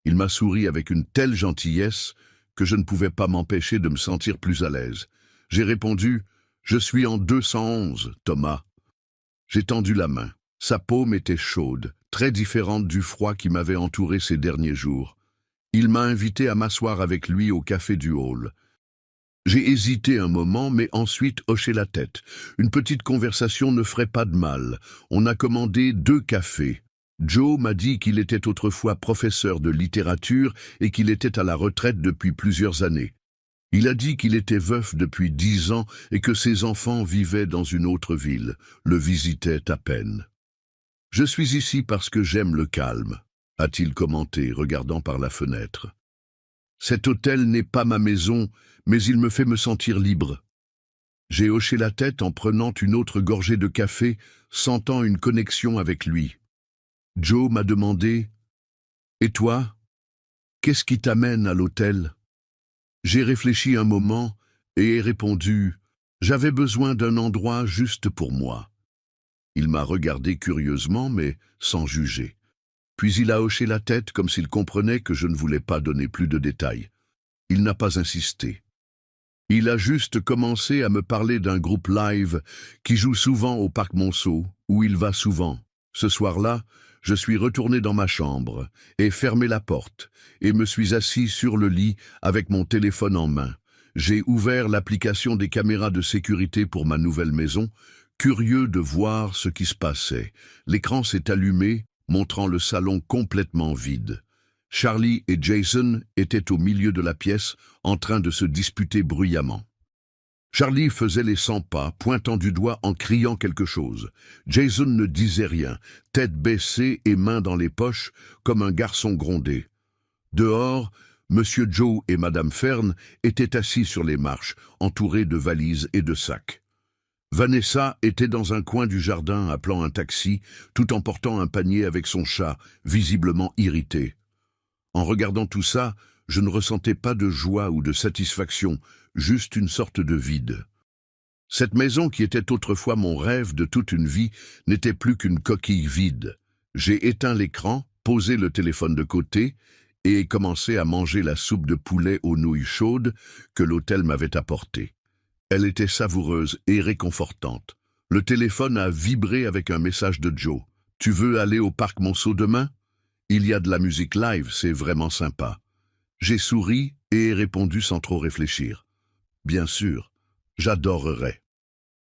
Il m'a souri avec une telle gentillesse que je ne pouvais pas m'empêcher de me sentir plus à l'aise. J'ai répondu « Je suis en 211, Thomas. » J'ai tendu la main. Sa paume était chaude, très différente du froid qui m'avait entouré ces derniers jours. Il m'a invité à m'asseoir avec lui au café du hall. J'ai hésité un moment, mais ensuite hoché la tête. Une petite conversation ne ferait pas de mal. On a commandé 2 cafés. Joe m'a dit qu'il était autrefois professeur de littérature et qu'il était à la retraite depuis plusieurs années. Il a dit qu'il était veuf depuis 10 ans et que ses enfants vivaient dans une autre ville, le visitaient à peine. « Je suis ici parce que j'aime le calme », a-t-il commenté, regardant par la fenêtre. « Cet hôtel n'est pas ma maison, mais il me fait me sentir libre. » J'ai hoché la tête en prenant une autre gorgée de café, sentant une connexion avec lui. Joe m'a demandé « Et toi, qu'est-ce qui t'amène à l'hôtel ?» J'ai réfléchi un moment et ai répondu « J'avais besoin d'un endroit juste pour moi. » Il m'a regardé curieusement, mais sans juger. Puis il a hoché la tête comme s'il comprenait que je ne voulais pas donner plus de détails. Il n'a pas insisté. Il a juste commencé à me parler d'un groupe live qui joue souvent au Parc Monceau, où il va souvent. Ce soir-là, je suis retourné dans ma chambre et fermé la porte et me suis assis sur le lit avec mon téléphone en main. J'ai ouvert l'application des caméras de sécurité pour ma nouvelle maison, curieux de voir ce qui se passait. L'écran s'est allumé, montrant le salon complètement vide. Charlie et Jason étaient au milieu de la pièce, en train de se disputer bruyamment. Charlie faisait les 100 pas, pointant du doigt en criant quelque chose. Jason ne disait rien, tête baissée et mains dans les poches, comme un garçon grondé. Dehors, Monsieur Joe et Madame Fern étaient assis sur les marches, entourés de valises et de sacs. Vanessa était dans un coin du jardin appelant un taxi, tout en portant un panier avec son chat, visiblement irrité. En regardant tout ça, je ne ressentais pas de joie ou de satisfaction, juste une sorte de vide. Cette maison qui était autrefois mon rêve de toute une vie n'était plus qu'une coquille vide. J'ai éteint l'écran, posé le téléphone de côté et commencé à manger la soupe de poulet aux nouilles chaudes que l'hôtel m'avait apportée. Elle était savoureuse et réconfortante. Le téléphone a vibré avec un message de Joe. « Tu veux aller au parc Monceau demain ? Il y a de la musique live, c'est vraiment sympa. » J'ai souri et ai répondu sans trop réfléchir. « Bien sûr, j'adorerais. »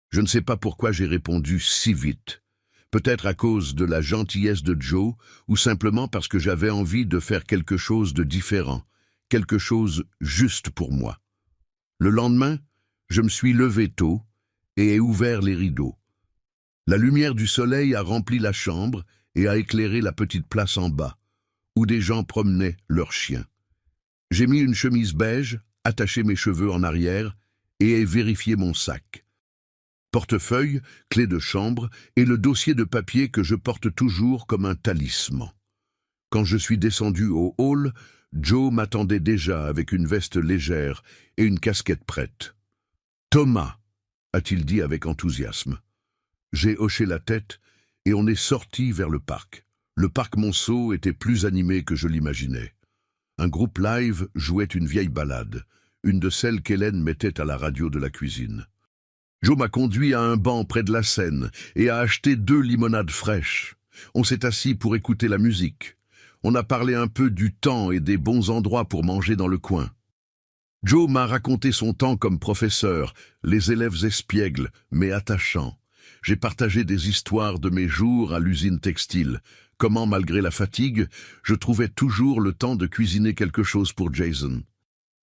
Je ne sais pas pourquoi j'ai répondu si vite. Peut-être à cause de la gentillesse de Joe ou simplement parce que j'avais envie de faire quelque chose de différent, quelque chose juste pour moi. Le lendemain, je me suis levé tôt et ai ouvert les rideaux. La lumière du soleil a rempli la chambre et a éclairé la petite place en bas, où des gens promenaient leurs chiens. J'ai mis une chemise beige, attaché mes cheveux en arrière et ai vérifié mon sac. Portefeuille, clé de chambre et le dossier de papier que je porte toujours comme un talisman. Quand je suis descendu au hall, Joe m'attendait déjà avec une veste légère et une casquette prête. « Thomas !» a-t-il dit avec enthousiasme. J'ai hoché la tête et on est sorti vers le parc. Le parc Monceau était plus animé que je l'imaginais. Un groupe live jouait une vieille ballade, une de celles qu'Hélène mettait à la radio de la cuisine. Joe m'a conduit à un banc près de la scène et a acheté 2 limonades fraîches. On s'est assis pour écouter la musique. On a parlé un peu du temps et des bons endroits pour manger dans le coin. Joe m'a raconté son temps comme professeur, les élèves espiègles, mais attachants. J'ai partagé des histoires de mes jours à l'usine textile, comment, malgré la fatigue, je trouvais toujours le temps de cuisiner quelque chose pour Jason.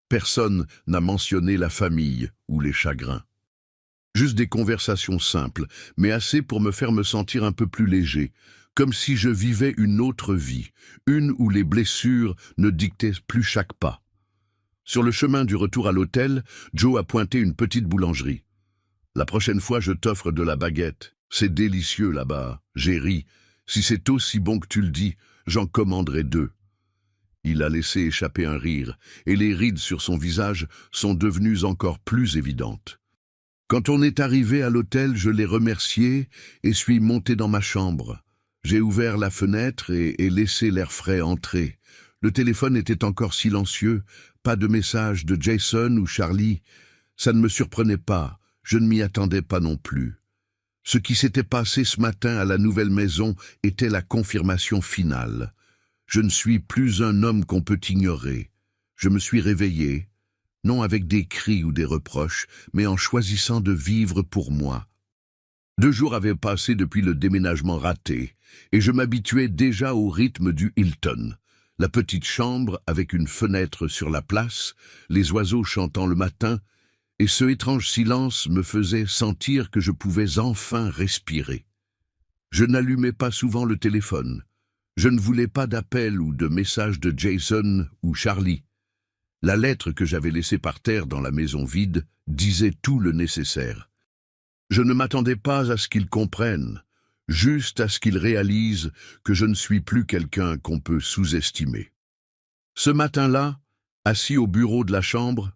Personne n'a mentionné la famille ou les chagrins. Juste des conversations simples, mais assez pour me faire me sentir un peu plus léger, comme si je vivais une autre vie, une où les blessures ne dictaient plus chaque pas. Sur le chemin du retour à l'hôtel, Joe a pointé une petite boulangerie. « La prochaine fois, je t'offre de la baguette. C'est délicieux là-bas. » J'ai ri. « Si c'est aussi bon que tu le dis, j'en commanderai 2. » Il a laissé échapper un rire, et les rides sur son visage sont devenues encore plus évidentes. Quand on est arrivé à l'hôtel, je l'ai remercié et suis monté dans ma chambre. J'ai ouvert la fenêtre et laissé l'air frais entrer. Le téléphone était encore silencieux, pas de message de Jason ou Charlie. Ça ne me surprenait pas, je ne m'y attendais pas non plus. Ce qui s'était passé ce matin à la nouvelle maison était la confirmation finale. Je ne suis plus un homme qu'on peut ignorer. Je me suis réveillé, non avec des cris ou des reproches, mais en choisissant de vivre pour moi. 2 jours avaient passé depuis le déménagement raté, et je m'habituais déjà au rythme du Hilton. La petite chambre avec une fenêtre sur la place, les oiseaux chantant le matin, et ce étrange silence me faisait sentir que je pouvais enfin respirer. Je n'allumais pas souvent le téléphone. Je ne voulais pas d'appel ou de message de Jason ou Charlie. La lettre que j'avais laissée par terre dans la maison vide disait tout le nécessaire. Je ne m'attendais pas à ce qu'ils comprennent, juste à ce qu'ils réalisent que je ne suis plus quelqu'un qu'on peut sous-estimer. Ce matin-là, assis au bureau de la chambre,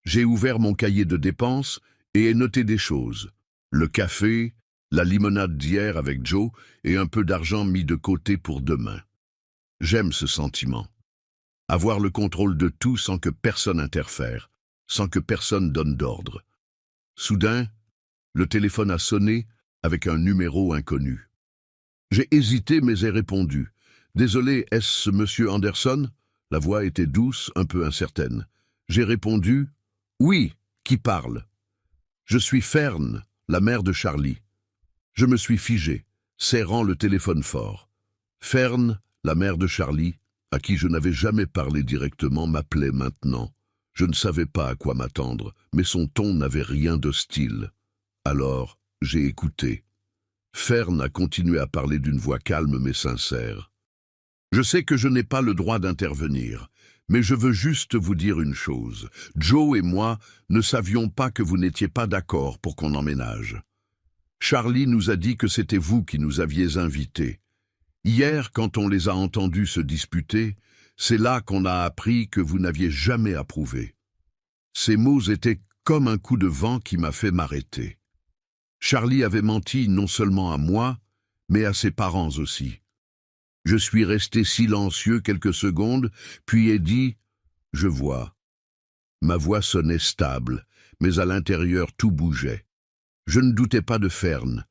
j'ai ouvert mon cahier de dépenses et ai noté des choses. Le café, la limonade d'hier avec Joe et un peu d'argent mis de côté pour demain. J'aime ce sentiment. Avoir le contrôle de tout sans que personne interfère, sans que personne donne d'ordre. Soudain, le téléphone a sonné avec un numéro inconnu. J'ai hésité mais ai répondu. « Désolé, est-ce monsieur Anderson ?» La voix était douce, un peu incertaine. J'ai répondu « Oui, qui parle ?» « Je suis Fern, la mère de Charlie. » Je me suis figé, serrant le téléphone fort. Fern, la mère de Charlie, à qui je n'avais jamais parlé directement, m'appelait maintenant. Je ne savais pas à quoi m'attendre, mais son ton n'avait rien d'hostile. Alors, j'ai écouté. Fern a continué à parler d'une voix calme mais sincère. « Je sais que je n'ai pas le droit d'intervenir, mais je veux juste vous dire une chose. Joe et moi ne savions pas que vous n'étiez pas d'accord pour qu'on emménage. Charlie nous a dit que c'était vous qui nous aviez invités. Hier, quand on les a entendus se disputer, c'est là qu'on a appris que vous n'aviez jamais approuvé. » Ces mots étaient comme un coup de vent qui m'a fait m'arrêter. Charlie avait menti non seulement à moi, mais à ses parents aussi. Je suis resté silencieux quelques secondes, puis ai dit « Je vois ». Ma voix sonnait stable, mais à l'intérieur tout bougeait. Je ne doutais pas de Fern.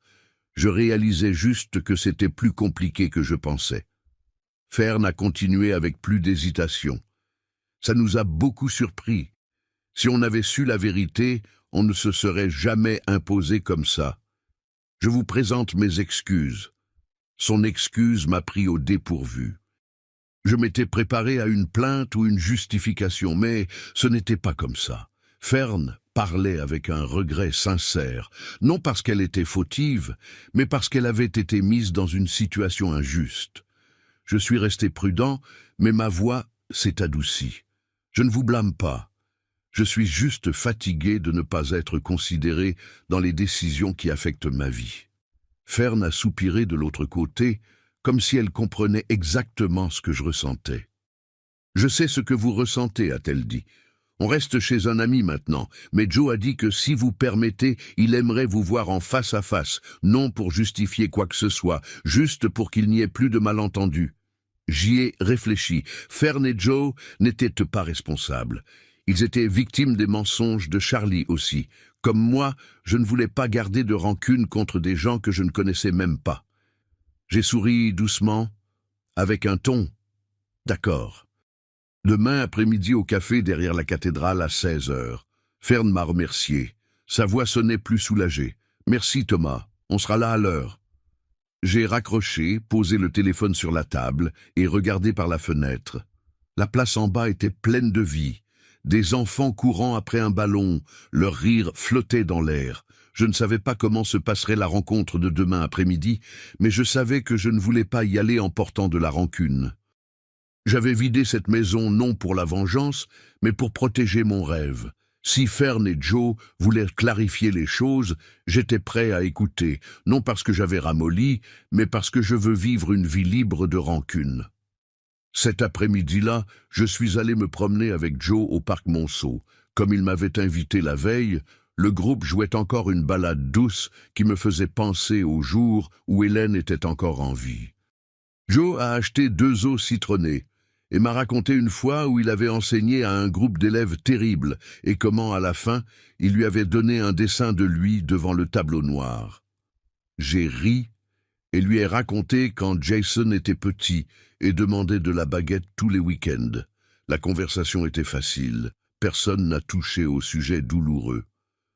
Je réalisais juste que c'était plus compliqué que je pensais. Fern a continué avec plus d'hésitation. Ça nous a beaucoup surpris. Si on avait su la vérité, on ne se serait jamais imposé comme ça. Je vous présente mes excuses. Son excuse m'a pris au dépourvu. Je m'étais préparé à une plainte ou une justification, mais ce n'était pas comme ça. Fern parlait avec un regret sincère, non parce qu'elle était fautive, mais parce qu'elle avait été mise dans une situation injuste. Je suis resté prudent, mais ma voix s'est adoucie. Je ne vous blâme pas. Je suis juste fatigué de ne pas être considéré dans les décisions qui affectent ma vie. Fern a soupiré de l'autre côté, comme si elle comprenait exactement ce que je ressentais. « Je sais ce que vous ressentez », a-t-elle dit. « On reste chez un ami maintenant, mais Joe a dit que si vous permettez, il aimerait vous voir en face à face, non pour justifier quoi que ce soit, juste pour qu'il n'y ait plus de malentendus. » J'y ai réfléchi. Fern et Joe n'étaient pas responsables. Ils étaient victimes des mensonges de Charlie aussi. Comme moi, je ne voulais pas garder de rancune contre des gens que je ne connaissais même pas. J'ai souri doucement, avec un ton. « D'accord. » Demain après-midi au café derrière la cathédrale à 16h. Fern m'a remercié. Sa voix sonnait plus soulagée. « Merci Thomas, on sera là à l'heure. » J'ai raccroché, posé le téléphone sur la table et regardé par la fenêtre. La place en bas était pleine de vie. Des enfants courant après un ballon, leur rire flottait dans l'air. Je ne savais pas comment se passerait la rencontre de demain après-midi, mais je savais que je ne voulais pas y aller en portant de la rancune. J'avais vidé cette maison non pour la vengeance, mais pour protéger mon rêve. Si Fern et Joe voulaient clarifier les choses, j'étais prêt à écouter, non parce que j'avais ramolli, mais parce que je veux vivre une vie libre de rancune. Cet après-midi-là, je suis allé me promener avec Joe au parc Monceau. Comme il m'avait invité la veille, le groupe jouait encore une ballade douce qui me faisait penser au jour où Hélène était encore en vie. Joe a acheté 2 eaux citronnées et m'a raconté une fois où il avait enseigné à un groupe d'élèves terrible et comment, à la fin, il lui avait donné un dessin de lui devant le tableau noir. J'ai ri et lui ai raconté quand Jason était petit et demandait de la baguette tous les week-ends. La conversation était facile, personne n'a touché au sujet douloureux.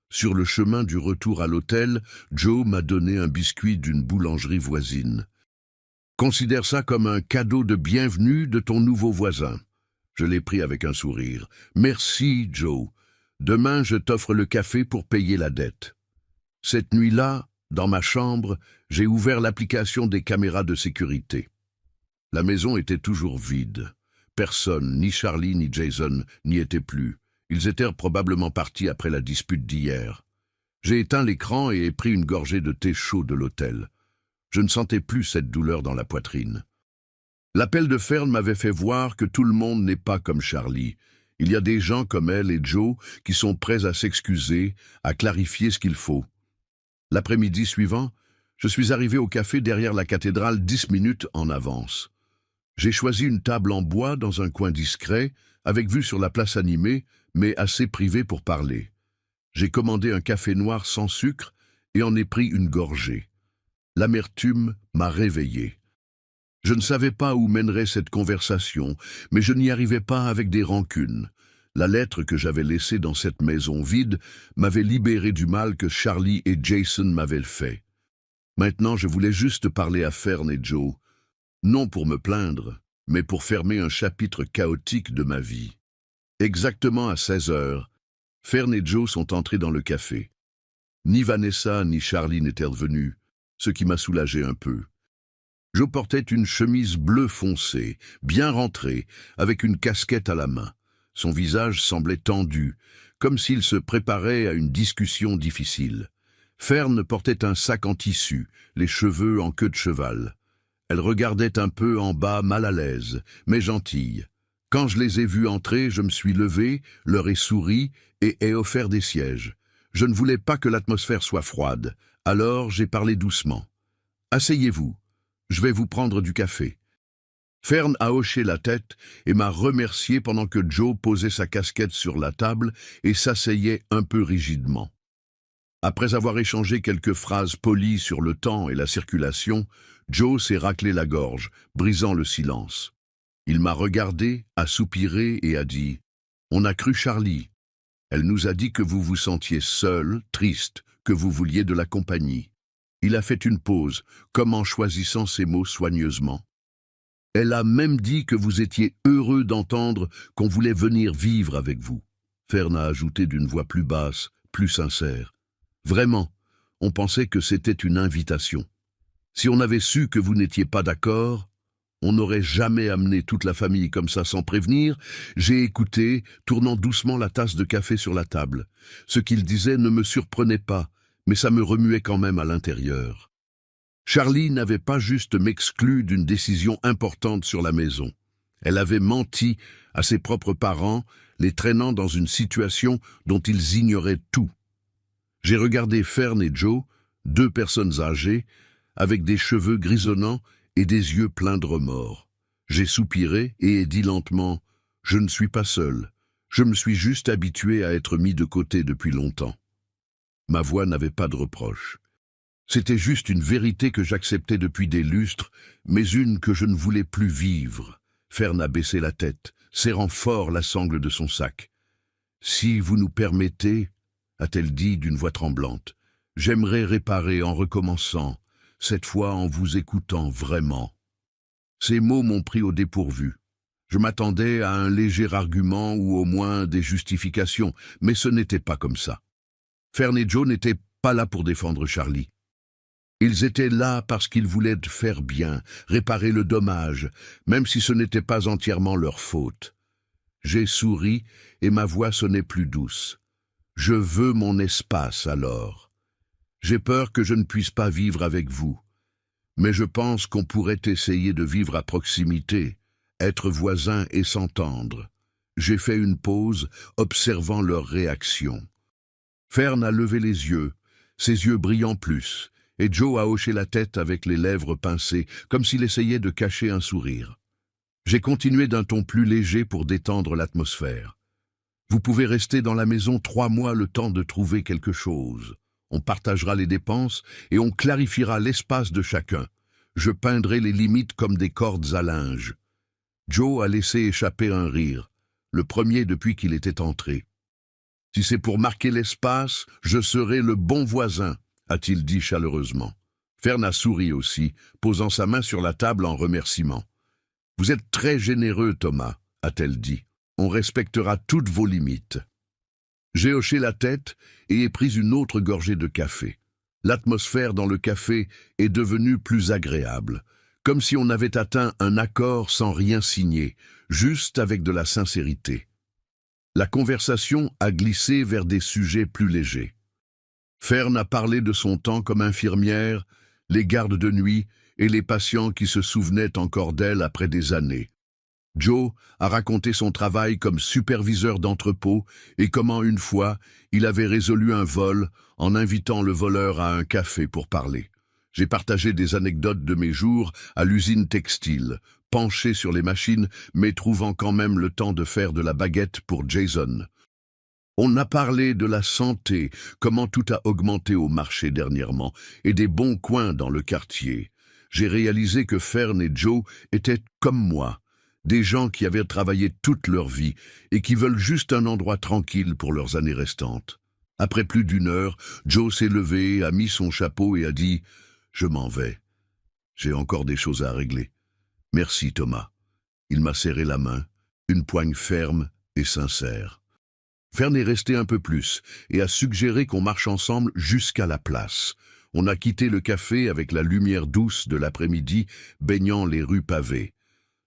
Sur le chemin du retour à l'hôtel, Joe m'a donné un biscuit d'une boulangerie voisine. « Considère ça comme un cadeau de bienvenue de ton nouveau voisin. » Je l'ai pris avec un sourire. « Merci, Joe. Demain, je t'offre le café pour payer la dette. » Cette nuit-là, dans ma chambre, j'ai ouvert l'application des caméras de sécurité. La maison était toujours vide. Personne, ni Charlie ni Jason, n'y était plus. Ils étaient probablement partis après la dispute d'hier. J'ai éteint l'écran et ai pris une gorgée de thé chaud de l'hôtel. Je ne sentais plus cette douleur dans la poitrine. L'appel de Fern m'avait fait voir que tout le monde n'est pas comme Charlie. Il y a des gens comme elle et Joe qui sont prêts à s'excuser, à clarifier ce qu'il faut. L'après-midi suivant, je suis arrivé au café derrière la cathédrale 10 minutes en avance. J'ai choisi une table en bois dans un coin discret, avec vue sur la place animée, mais assez privée pour parler. J'ai commandé un café noir sans sucre et en ai pris une gorgée. L'amertume m'a réveillé. Je ne savais pas où mènerait cette conversation, mais je n'y arrivais pas avec des rancunes. La lettre que j'avais laissée dans cette maison vide m'avait libéré du mal que Charlie et Jason m'avaient fait. Maintenant, je voulais juste parler à Fern et Joe, non pour me plaindre, mais pour fermer un chapitre chaotique de ma vie. Exactement à 16h, Fern et Joe sont entrés dans le café. Ni Vanessa ni Charlie n'étaient revenus, ce qui m'a soulagé un peu. Joe portait une chemise bleu foncé, bien rentrée, avec une casquette à la main. Son visage semblait tendu, comme s'il se préparait à une discussion difficile. Fern portait un sac en tissu, les cheveux en queue de cheval. Elle regardait un peu en bas, mal à l'aise, mais gentille. Quand je les ai vus entrer, je me suis levé, leur ai souri et ai offert des sièges. Je ne voulais pas que l'atmosphère soit froide, alors j'ai parlé doucement. « Asseyez-vous, je vais vous prendre du café. » Fern a hoché la tête et m'a remercié pendant que Joe posait sa casquette sur la table et s'asseyait un peu rigidement. Après avoir échangé quelques phrases polies sur le temps et la circulation, Joe s'est raclé la gorge, brisant le silence. Il m'a regardé, a soupiré et a dit « On a cru Charlie. Elle nous a dit que vous vous sentiez seul, triste, que vous vouliez de la compagnie. » Il a fait une pause, comme en choisissant ses mots soigneusement. « Elle a même dit que vous étiez heureux d'entendre qu'on voulait venir vivre avec vous. » Fern a ajouté d'une voix plus basse, plus sincère. « Vraiment, on pensait que c'était une invitation. Si on avait su que vous n'étiez pas d'accord, on n'aurait jamais amené toute la famille comme ça sans prévenir. » J'ai écouté, tournant doucement la tasse de café sur la table. Ce qu'il disait ne me surprenait pas, mais ça me remuait quand même à l'intérieur. Charlie n'avait pas juste m'exclu d'une décision importante sur la maison. Elle avait menti à ses propres parents, les traînant dans une situation dont ils ignoraient tout. J'ai regardé Fern et Joe, deux personnes âgées, avec des cheveux grisonnants et des yeux pleins de remords. J'ai soupiré et ai dit lentement « Je ne suis pas seul. Je me suis juste habitué à être mis de côté depuis longtemps. » Ma voix n'avait pas de reproche. C'était juste une vérité que j'acceptais depuis des lustres, mais une que je ne voulais plus vivre. Fern a baissé la tête, serrant fort la sangle de son sac. « Si vous nous permettez, » a-t-elle dit d'une voix tremblante, « j'aimerais réparer en recommençant, cette fois en vous écoutant vraiment. » Ces mots m'ont pris au dépourvu. Je m'attendais à un léger argument ou au moins des justifications, mais ce n'était pas comme ça. Fern et Joe n'étaient pas là pour défendre Charlie. Ils étaient là parce qu'ils voulaient faire bien, réparer le dommage, même si ce n'était pas entièrement leur faute. J'ai souri et ma voix sonnait plus douce. Je veux mon espace alors. J'ai peur que je ne puisse pas vivre avec vous. Mais je pense qu'on pourrait essayer de vivre à proximité, être voisins et s'entendre. J'ai fait une pause, observant leur réaction. Fern a levé les yeux, ses yeux brillants plus, et Joe a hoché la tête avec les lèvres pincées, comme s'il essayait de cacher un sourire. J'ai continué d'un ton plus léger pour détendre l'atmosphère. Vous pouvez rester dans la maison 3 mois le temps de trouver quelque chose. On partagera les dépenses et on clarifiera l'espace de chacun. Je peindrai les limites comme des cordes à linge. Joe a laissé échapper un rire, le premier depuis qu'il était entré. « Si c'est pour marquer l'espace, je serai le bon voisin », a-t-il dit chaleureusement. Fern a souri aussi, posant sa main sur la table en remerciement. « Vous êtes très généreux, Thomas », a-t-elle dit. « On respectera toutes vos limites. » J'ai hoché la tête et ai pris une autre gorgée de café. L'atmosphère dans le café est devenue plus agréable, comme si on avait atteint un accord sans rien signer, juste avec de la sincérité. La conversation a glissé vers des sujets plus légers. Fern a parlé de son temps comme infirmière, les gardes de nuit et les patients qui se souvenaient encore d'elle après des années. Joe a raconté son travail comme superviseur d'entrepôt et comment une fois, il avait résolu un vol en invitant le voleur à un café pour parler. J'ai partagé des anecdotes de mes jours à l'usine textile, penché sur les machines, mais trouvant quand même le temps de faire de la baguette pour Jason. On a parlé de la santé, comment tout a augmenté au marché dernièrement, et des bons coins dans le quartier. J'ai réalisé que Fern et Joe étaient comme moi, des gens qui avaient travaillé toute leur vie et qui veulent juste un endroit tranquille pour leurs années restantes. Après plus d'1 heure, Joe s'est levé, a mis son chapeau et a dit « Je m'en vais. J'ai encore des choses à régler. Merci Thomas. » Il m'a serré la main, une poigne ferme et sincère. Fern est resté un peu plus et a suggéré qu'on marche ensemble jusqu'à la place. On a quitté le café avec la lumière douce de l'après-midi, baignant les rues pavées.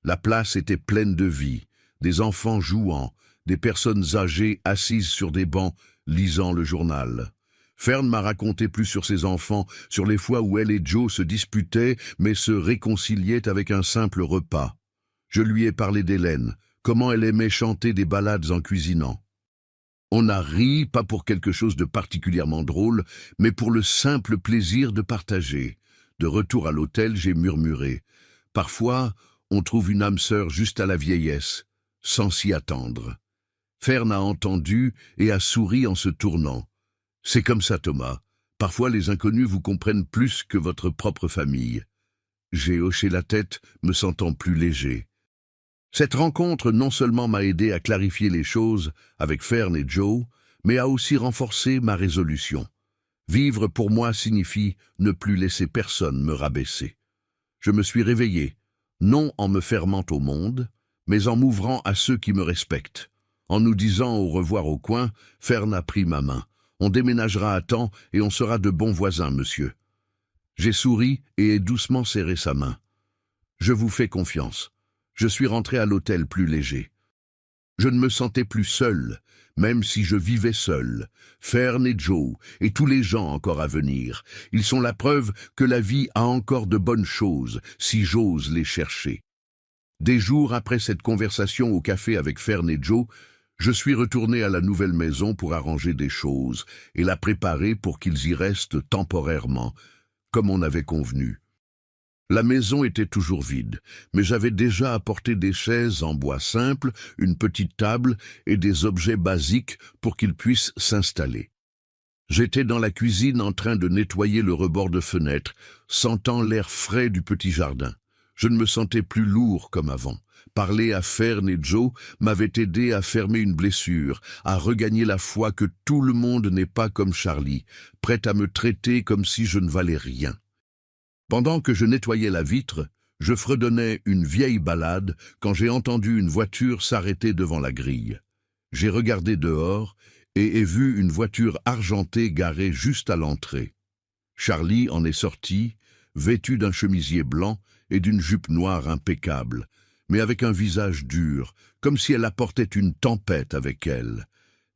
La place était pleine de vie, des enfants jouant, des personnes âgées assises sur des bancs, lisant le journal. Fern m'a raconté plus sur ses enfants, sur les fois où elle et Joe se disputaient, mais se réconciliaient avec un simple repas. Je lui ai parlé d'Hélène, comment elle aimait chanter des ballades en cuisinant. On a ri, pas pour quelque chose de particulièrement drôle, mais pour le simple plaisir de partager. De retour à l'hôtel, j'ai murmuré. Parfois, on trouve une âme sœur juste à la vieillesse, sans s'y attendre. Fern a entendu et a souri en se tournant. C'est comme ça, Thomas. Parfois, les inconnus vous comprennent plus que votre propre famille. J'ai hoché la tête, me sentant plus léger. Cette rencontre non seulement m'a aidé à clarifier les choses avec Fern et Joe, mais a aussi renforcé ma résolution. Vivre pour moi signifie ne plus laisser personne me rabaisser. Je me suis réveillé, non en me fermant au monde, mais en m'ouvrant à ceux qui me respectent. En nous disant au revoir au coin, Fern a pris ma main. On déménagera à temps et on sera de bons voisins, monsieur. J'ai souri et ai doucement serré sa main. Je vous fais confiance. Je suis rentré à l'hôtel plus léger. Je ne me sentais plus seul, même si je vivais seul. Fern et Joe, et tous les gens encore à venir, ils sont la preuve que la vie a encore de bonnes choses, si j'ose les chercher. Des jours après cette conversation au café avec Fern et Joe, je suis retourné à la nouvelle maison pour arranger des choses et la préparer pour qu'ils y restent temporairement, comme on avait convenu. La maison était toujours vide, mais j'avais déjà apporté des chaises en bois simple, une petite table et des objets basiques pour qu'ils puissent s'installer. J'étais dans la cuisine en train de nettoyer le rebord de fenêtre, sentant l'air frais du petit jardin. Je ne me sentais plus lourd comme avant. Parler à Fern et Joe m'avait aidé à fermer une blessure, à regagner la foi que tout le monde n'est pas comme Charlie, prêt à me traiter comme si je ne valais rien. Pendant que je nettoyais la vitre, je fredonnais une vieille ballade quand j'ai entendu une voiture s'arrêter devant la grille. J'ai regardé dehors et ai vu une voiture argentée garée juste à l'entrée. Charlie en est sorti, vêtu d'un chemisier blanc et d'une jupe noire impeccable, mais avec un visage dur, comme si elle apportait une tempête avec elle.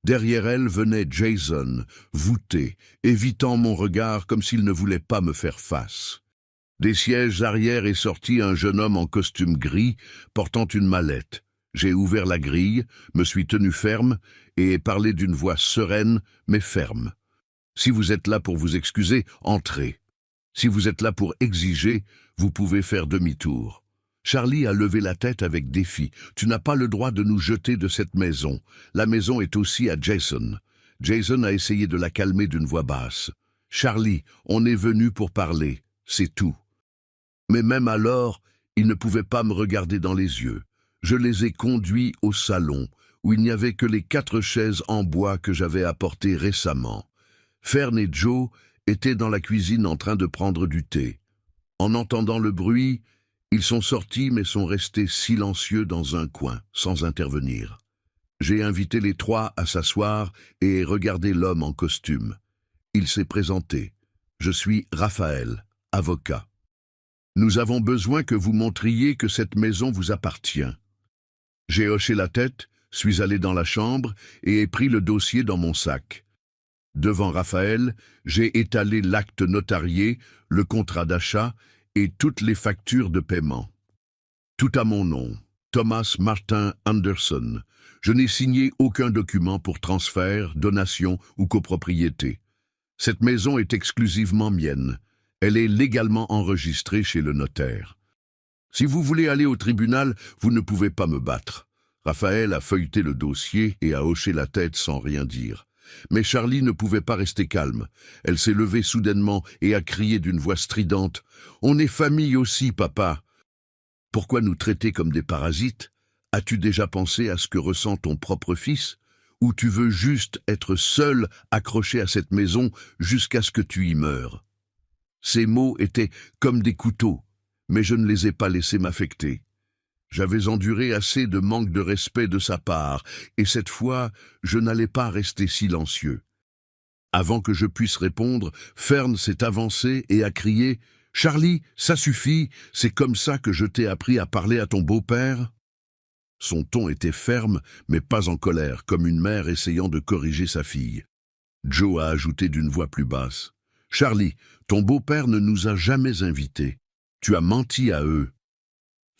Derrière elle venait Jason, voûté, évitant mon regard comme s'il ne voulait pas me faire face. Des sièges arrière est sorti un jeune homme en costume gris, portant une mallette. J'ai ouvert la grille, me suis tenu ferme et ai parlé d'une voix sereine mais ferme. Si vous êtes là pour vous excuser, entrez. Si vous êtes là pour exiger, vous pouvez faire demi-tour. Charlie a levé la tête avec défi. Tu n'as pas le droit de nous jeter de cette maison. La maison est aussi à Jason. Jason a essayé de la calmer d'une voix basse. Charlie, on est venu pour parler, c'est tout. Mais même alors, il ne pouvait pas me regarder dans les yeux. Je les ai conduits au salon, où il n'y avait que les 4 chaises en bois que j'avais apportées récemment. Fern et Joe étaient dans la cuisine en train de prendre du thé. En entendant le bruit, ils sont sortis mais sont restés silencieux dans un coin, sans intervenir. J'ai invité les 3 à s'asseoir et ai regardé l'homme en costume. Il s'est présenté. Je suis Raphaël, avocat. Nous avons besoin que vous montriez que cette maison vous appartient. J'ai hoché la tête, suis allé dans la chambre et ai pris le dossier dans mon sac. Devant Raphaël, j'ai étalé l'acte notarié, le contrat d'achat et toutes les factures de paiement. Tout à mon nom, Thomas Martin Anderson. Je n'ai signé aucun document pour transfert, donation ou copropriété. Cette maison est exclusivement mienne. Elle est légalement enregistrée chez le notaire. Si vous voulez aller au tribunal, vous ne pouvez pas me battre. Raphaël a feuilleté le dossier et a hoché la tête sans rien dire. Mais Charlie ne pouvait pas rester calme. Elle s'est levée soudainement et a crié d'une voix stridente. « On est famille aussi, papa !» Pourquoi nous traiter comme des parasites? As-tu déjà pensé à ce que ressent ton propre fils? Ou tu veux juste être seul, accroché à cette maison, jusqu'à ce que tu y meures? Ces mots étaient comme des couteaux, mais je ne les ai pas laissés m'affecter. J'avais enduré assez de manque de respect de sa part, et cette fois, je n'allais pas rester silencieux. Avant que je puisse répondre, Fern s'est avancé et a crié « Charlie, ça suffit, c'est comme ça que je t'ai appris à parler à ton beau-père ?» Son ton était ferme, mais pas en colère, comme une mère essayant de corriger sa fille. Joe a ajouté d'une voix plus basse. Charlie, ton beau-père ne nous a jamais invités. Tu as menti à eux.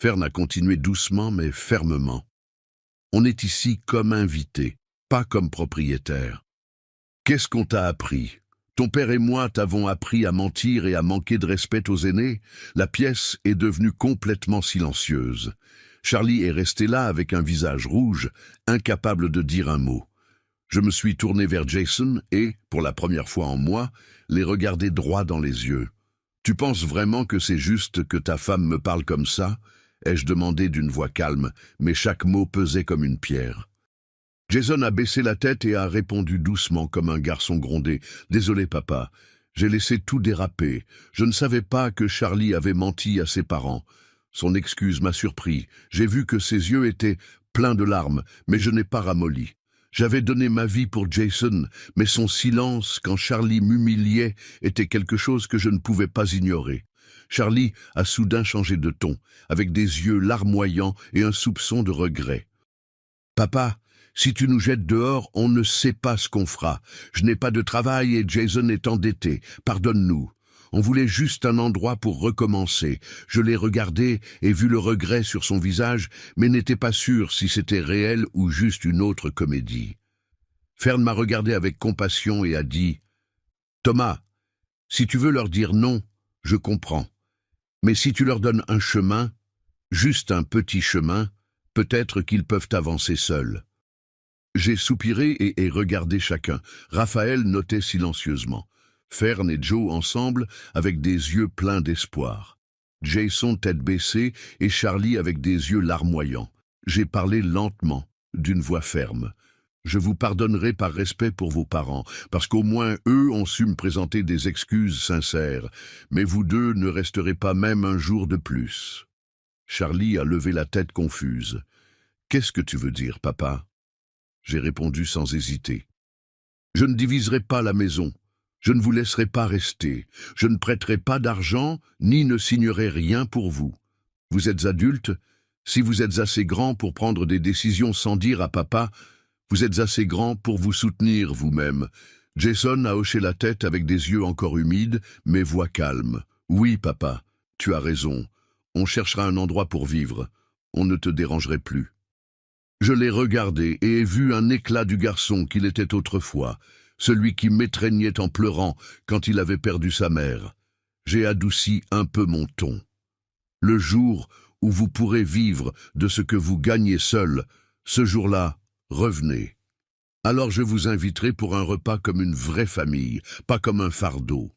Fern a continué doucement mais fermement. On est ici comme invités, pas comme propriétaires. Qu'est-ce qu'on t'a appris? Ton père et moi t'avons appris à mentir et à manquer de respect aux aînés. La pièce est devenue complètement silencieuse. Charlie est resté là avec un visage rouge, incapable de dire un mot. Je me suis tourné vers Jason et, pour la première fois en moi, les regardé droit dans les yeux. « Tu penses vraiment que c'est juste que ta femme me parle comme ça ?» ai-je demandé d'une voix calme, mais chaque mot pesait comme une pierre. Jason a baissé la tête et a répondu doucement comme un garçon grondé. « Désolé papa, j'ai laissé tout déraper. Je ne savais pas que Charlie avait menti à ses parents. Son excuse m'a surpris. J'ai vu que ses yeux étaient pleins de larmes, mais je n'ai pas ramolli. J'avais donné ma vie pour Jason, mais son silence quand Charlie m'humiliait était quelque chose que je ne pouvais pas ignorer. Charlie a soudain changé de ton, avec des yeux larmoyants et un soupçon de regret. « Papa, si tu nous jettes dehors, on ne sait pas ce qu'on fera. Je n'ai pas de travail et Jason est endetté. Pardonne-nous. On voulait juste un endroit pour recommencer. Je l'ai regardé et vu le regret sur son visage, mais n'étais pas sûr si c'était réel ou juste une autre comédie. » Fern m'a regardé avec compassion et a dit « Thomas, si tu veux leur dire non, je comprends. Mais si tu leur donnes un chemin, juste un petit chemin, peut-être qu'ils peuvent avancer seuls. » J'ai soupiré et ai regardé chacun. Raphaël notait silencieusement. Fern et Joe ensemble avec des yeux pleins d'espoir. Jason tête baissée et Charlie avec des yeux larmoyants. J'ai parlé lentement, d'une voix ferme. Je vous pardonnerai par respect pour vos parents, parce qu'au moins eux ont su me présenter des excuses sincères, mais vous deux ne resterez pas même un jour de plus. Charlie a levé la tête confuse. « Qu'est-ce que tu veux dire, papa ?» J'ai répondu sans hésiter. « Je ne diviserai pas la maison. Je ne vous laisserai pas rester. Je ne prêterai pas d'argent, ni ne signerai rien pour vous. Vous êtes adultes. Si vous êtes assez grand pour prendre des décisions sans dire à papa, vous êtes assez grand pour vous soutenir vous-même. » Jason a hoché la tête avec des yeux encore humides, mais voix calme. « Oui, papa, tu as raison. On cherchera un endroit pour vivre. On ne te dérangerait plus. » Je l'ai regardé et ai vu un éclat du garçon qu'il était autrefois, celui qui m'étreignait en pleurant quand il avait perdu sa mère. J'ai adouci un peu mon ton. « Le jour où vous pourrez vivre de ce que vous gagnez seul, ce jour-là, revenez. Alors je vous inviterai pour un repas comme une vraie famille, pas comme un fardeau. »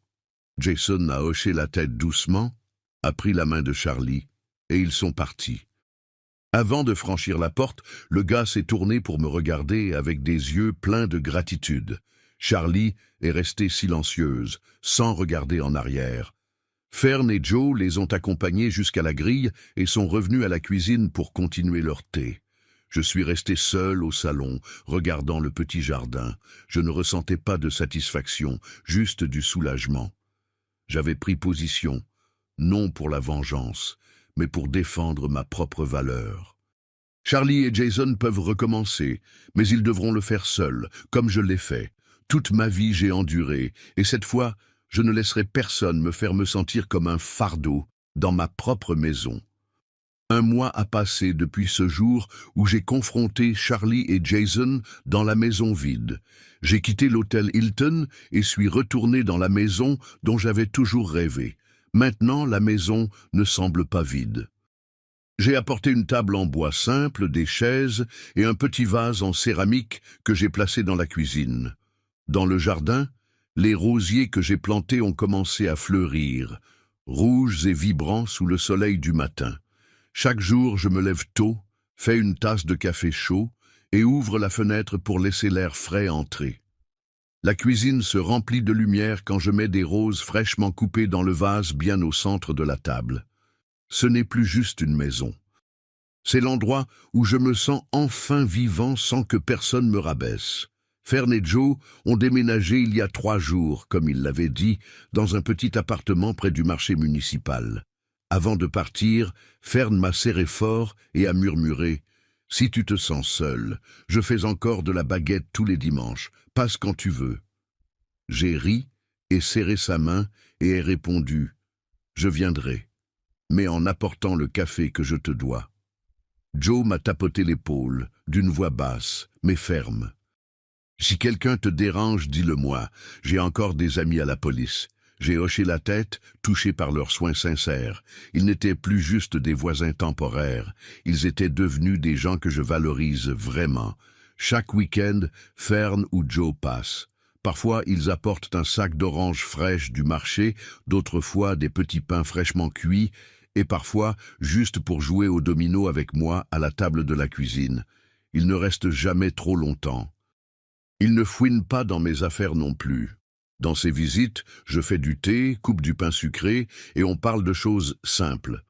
Jason a hoché la tête doucement, a pris la main de Charlie, et ils sont partis. Avant de franchir la porte, le gars s'est tourné pour me regarder avec des yeux pleins de gratitude. Charlie est restée silencieuse, sans regarder en arrière. Fern et Joe les ont accompagnés jusqu'à la grille et sont revenus à la cuisine pour continuer leur thé. Je suis resté seul au salon, regardant le petit jardin. Je ne ressentais pas de satisfaction, juste du soulagement. J'avais pris position, non pour la vengeance, mais pour défendre ma propre valeur. Charlie et Jason peuvent recommencer, mais ils devront le faire seuls, comme je l'ai fait. Toute ma vie j'ai enduré, et cette fois, je ne laisserai personne me sentir comme un fardeau dans ma propre maison. Un mois a passé depuis ce jour où j'ai confronté Charlie et Jason dans la maison vide. J'ai quitté l'hôtel Hilton et suis retourné dans la maison dont j'avais toujours rêvé. Maintenant, la maison ne semble pas vide. J'ai apporté une table en bois simple, des chaises et un petit vase en céramique que j'ai placé dans la cuisine. Dans le jardin, les rosiers que j'ai plantés ont commencé à fleurir, rouges et vibrants sous le soleil du matin. Chaque jour, je me lève tôt, fais une tasse de café chaud et ouvre la fenêtre pour laisser l'air frais entrer. La cuisine se remplit de lumière quand je mets des roses fraîchement coupées dans le vase bien au centre de la table. Ce n'est plus juste une maison. C'est l'endroit où je me sens enfin vivant sans que personne me rabaisse. Fern et Joe ont déménagé il y a 3 jours, comme ils l'avaient dit, dans un petit appartement près du marché municipal. Avant de partir, Fern m'a serré fort et a murmuré « Si tu te sens seul, je fais encore de la baguette tous les dimanches, passe quand tu veux. » J'ai ri et serré sa main et ai répondu « Je viendrai, mais en apportant le café que je te dois. » Joe m'a tapoté l'épaule, d'une voix basse, mais ferme. « Si quelqu'un te dérange, dis-le-moi. J'ai encore des amis à la police. » J'ai hoché la tête, touché par leurs soins sincères. Ils n'étaient plus juste des voisins temporaires. Ils étaient devenus des gens que je valorise vraiment. Chaque week-end, Fern ou Joe passent. Parfois, ils apportent un sac d'oranges fraîches du marché, d'autres fois des petits pains fraîchement cuits, et parfois, juste pour jouer au domino avec moi à la table de la cuisine. Ils ne restent jamais trop longtemps. Ils ne fouinent pas dans mes affaires non plus. Dans ces visites, je fais du thé, coupe du pain sucré et on parle de choses simples.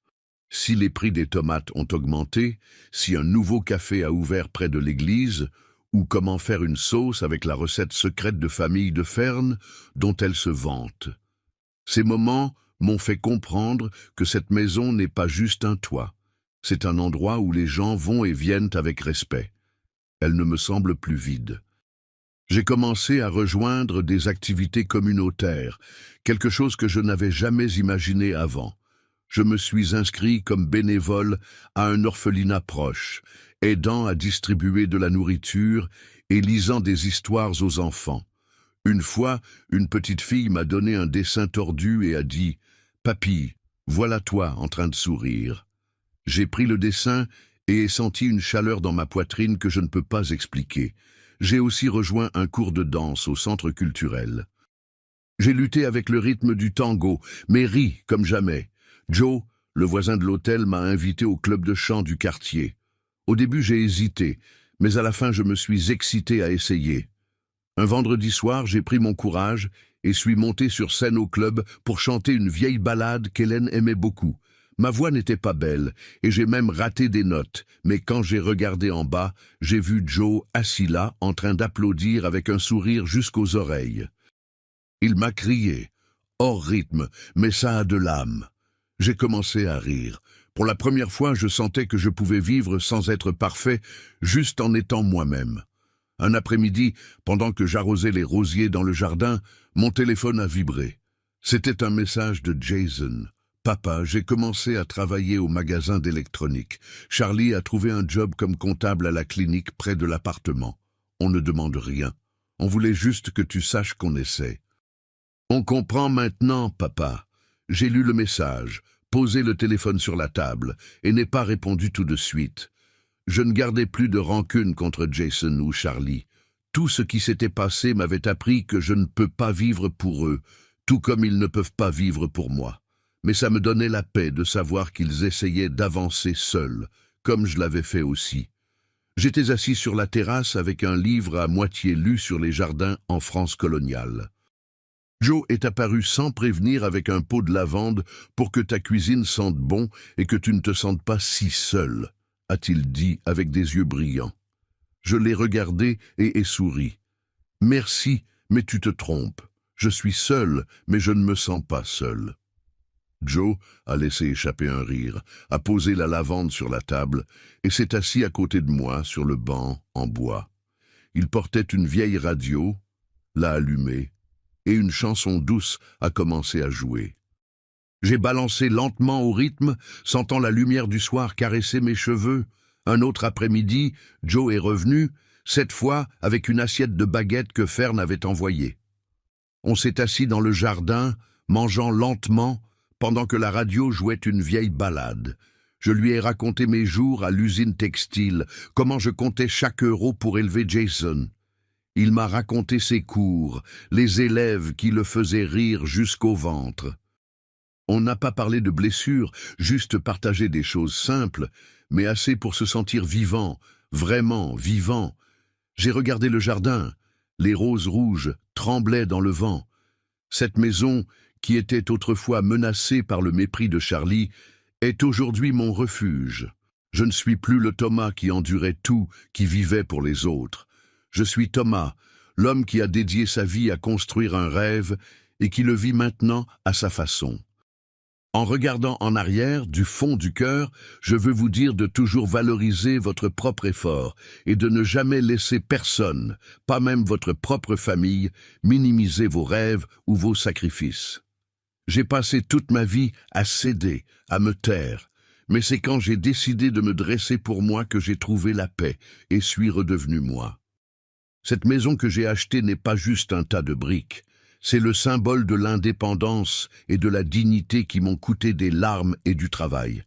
Si les prix des tomates ont augmenté, si un nouveau café a ouvert près de l'église, ou comment faire une sauce avec la recette secrète de famille de Fern dont elle se vante. Ces moments m'ont fait comprendre que cette maison n'est pas juste un toit. C'est un endroit où les gens vont et viennent avec respect. Elle ne me semble plus vide. J'ai commencé à rejoindre des activités communautaires, quelque chose que je n'avais jamais imaginé avant. Je me suis inscrit comme bénévole à un orphelinat proche, aidant à distribuer de la nourriture et lisant des histoires aux enfants. Une fois, une petite fille m'a donné un dessin tordu et a dit « Papy, voilà toi en train de sourire ». J'ai pris le dessin et ai senti une chaleur dans ma poitrine que je ne peux pas expliquer. J'ai aussi rejoint un cours de danse au centre culturel. J'ai lutté avec le rythme du tango, mais ri comme jamais. Joe, le voisin de l'hôtel, m'a invité au club de chant du quartier. Au début, j'ai hésité, mais à la fin, je me suis excité à essayer. Un vendredi soir, j'ai pris mon courage et suis monté sur scène au club pour chanter une vieille ballade qu'Hélène aimait beaucoup. Ma voix n'était pas belle, et j'ai même raté des notes, mais quand j'ai regardé en bas, j'ai vu Joe assis là, en train d'applaudir avec un sourire jusqu'aux oreilles. Il m'a crié, hors rythme, mais ça a de l'âme. J'ai commencé à rire. Pour la première fois, je sentais que je pouvais vivre sans être parfait, juste en étant moi-même. Un après-midi, pendant que j'arrosais les rosiers dans le jardin, mon téléphone a vibré. C'était un message de Jason. Papa, j'ai commencé à travailler au magasin d'électronique. Charlie a trouvé un job comme comptable à la clinique près de l'appartement. On ne demande rien. On voulait juste que tu saches qu'on essaie. On comprend maintenant, papa. J'ai lu le message, posé le téléphone sur la table et n'ai pas répondu tout de suite. Je ne gardais plus de rancune contre Jason ou Charlie. Tout ce qui s'était passé m'avait appris que je ne peux pas vivre pour eux, tout comme ils ne peuvent pas vivre pour moi. Mais ça me donnait la paix de savoir qu'ils essayaient d'avancer seuls, comme je l'avais fait aussi. J'étais assis sur la terrasse avec un livre à moitié lu sur les jardins en France coloniale. Joe est apparu sans prévenir avec un pot de lavande pour que ta cuisine sente bon et que tu ne te sentes pas si seul, a-t-il dit avec des yeux brillants. Je l'ai regardé et ai souri. Merci, mais tu te trompes. Je suis seul, mais je ne me sens pas seul. Joe a laissé échapper un rire, a posé la lavande sur la table et s'est assis à côté de moi sur le banc en bois. Il portait une vieille radio, l'a allumée, et une chanson douce a commencé à jouer. J'ai balancé lentement au rythme, sentant la lumière du soir caresser mes cheveux. Un autre après-midi, Joe est revenu, cette fois avec une assiette de baguettes que Fern avait envoyée. On s'est assis dans le jardin, mangeant lentement, pendant que la radio jouait une vieille ballade. Je lui ai raconté mes jours à l'usine textile, comment je comptais chaque euro pour élever Jason. Il m'a raconté ses cours, les élèves qui le faisaient rire jusqu'au ventre. On n'a pas parlé de blessures, juste partagé des choses simples, mais assez pour se sentir vivant, vraiment vivant. J'ai regardé le jardin, les roses rouges tremblaient dans le vent. Cette maison, qui était autrefois menacée par le mépris de Charlie, est aujourd'hui mon refuge. Je ne suis plus le Thomas qui endurait tout, qui vivait pour les autres. Je suis Thomas, l'homme qui a dédié sa vie à construire un rêve et qui le vit maintenant à sa façon. En regardant en arrière, du fond du cœur, je veux vous dire de toujours valoriser votre propre effort et de ne jamais laisser personne, pas même votre propre famille, minimiser vos rêves ou vos sacrifices. J'ai passé toute ma vie à céder, à me taire, mais c'est quand j'ai décidé de me dresser pour moi que j'ai trouvé la paix et suis redevenu moi. Cette maison que j'ai achetée n'est pas juste un tas de briques. C'est le symbole de l'indépendance et de la dignité qui m'ont coûté des larmes et du travail.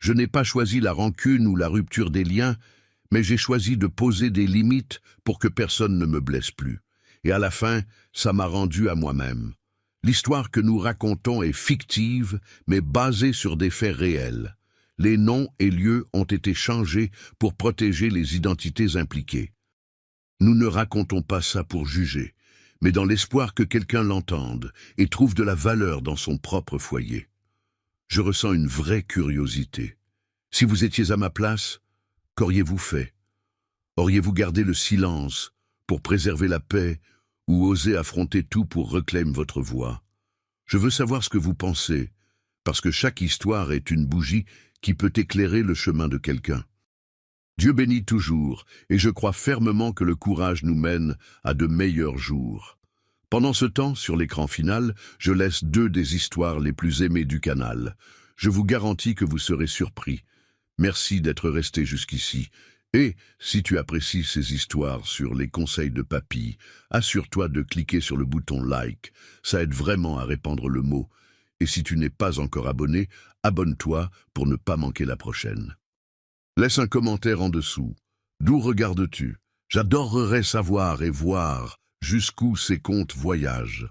Je n'ai pas choisi la rancune ou la rupture des liens, mais j'ai choisi de poser des limites pour que personne ne me blesse plus. Et à la fin, ça m'a rendu à moi-même. L'histoire que nous racontons est fictive, mais basée sur des faits réels. Les noms et lieux ont été changés pour protéger les identités impliquées. Nous ne racontons pas ça pour juger, mais dans l'espoir que quelqu'un l'entende et trouve de la valeur dans son propre foyer. Je ressens une vraie curiosité. Si vous étiez à ma place, qu'auriez-vous fait? Auriez-vous gardé le silence pour préserver la paix ou osé affronter tout pour reclaimer votre voix? Je veux savoir ce que vous pensez, parce que chaque histoire est une bougie qui peut éclairer le chemin de quelqu'un. Dieu bénit toujours, et je crois fermement que le courage nous mène à de meilleurs jours. Pendant ce temps, sur l'écran final, je laisse 2 des histoires les plus aimées du canal. Je vous garantis que vous serez surpris. Merci d'être resté jusqu'ici. Et, si tu apprécies ces histoires sur les conseils de papy, assure-toi de cliquer sur le bouton like. Ça aide vraiment à répandre le mot. Et si tu n'es pas encore abonné, abonne-toi pour ne pas manquer la prochaine. Laisse un commentaire en dessous. D'où regardes-tu? J'adorerais savoir et voir jusqu'où ces contes voyagent.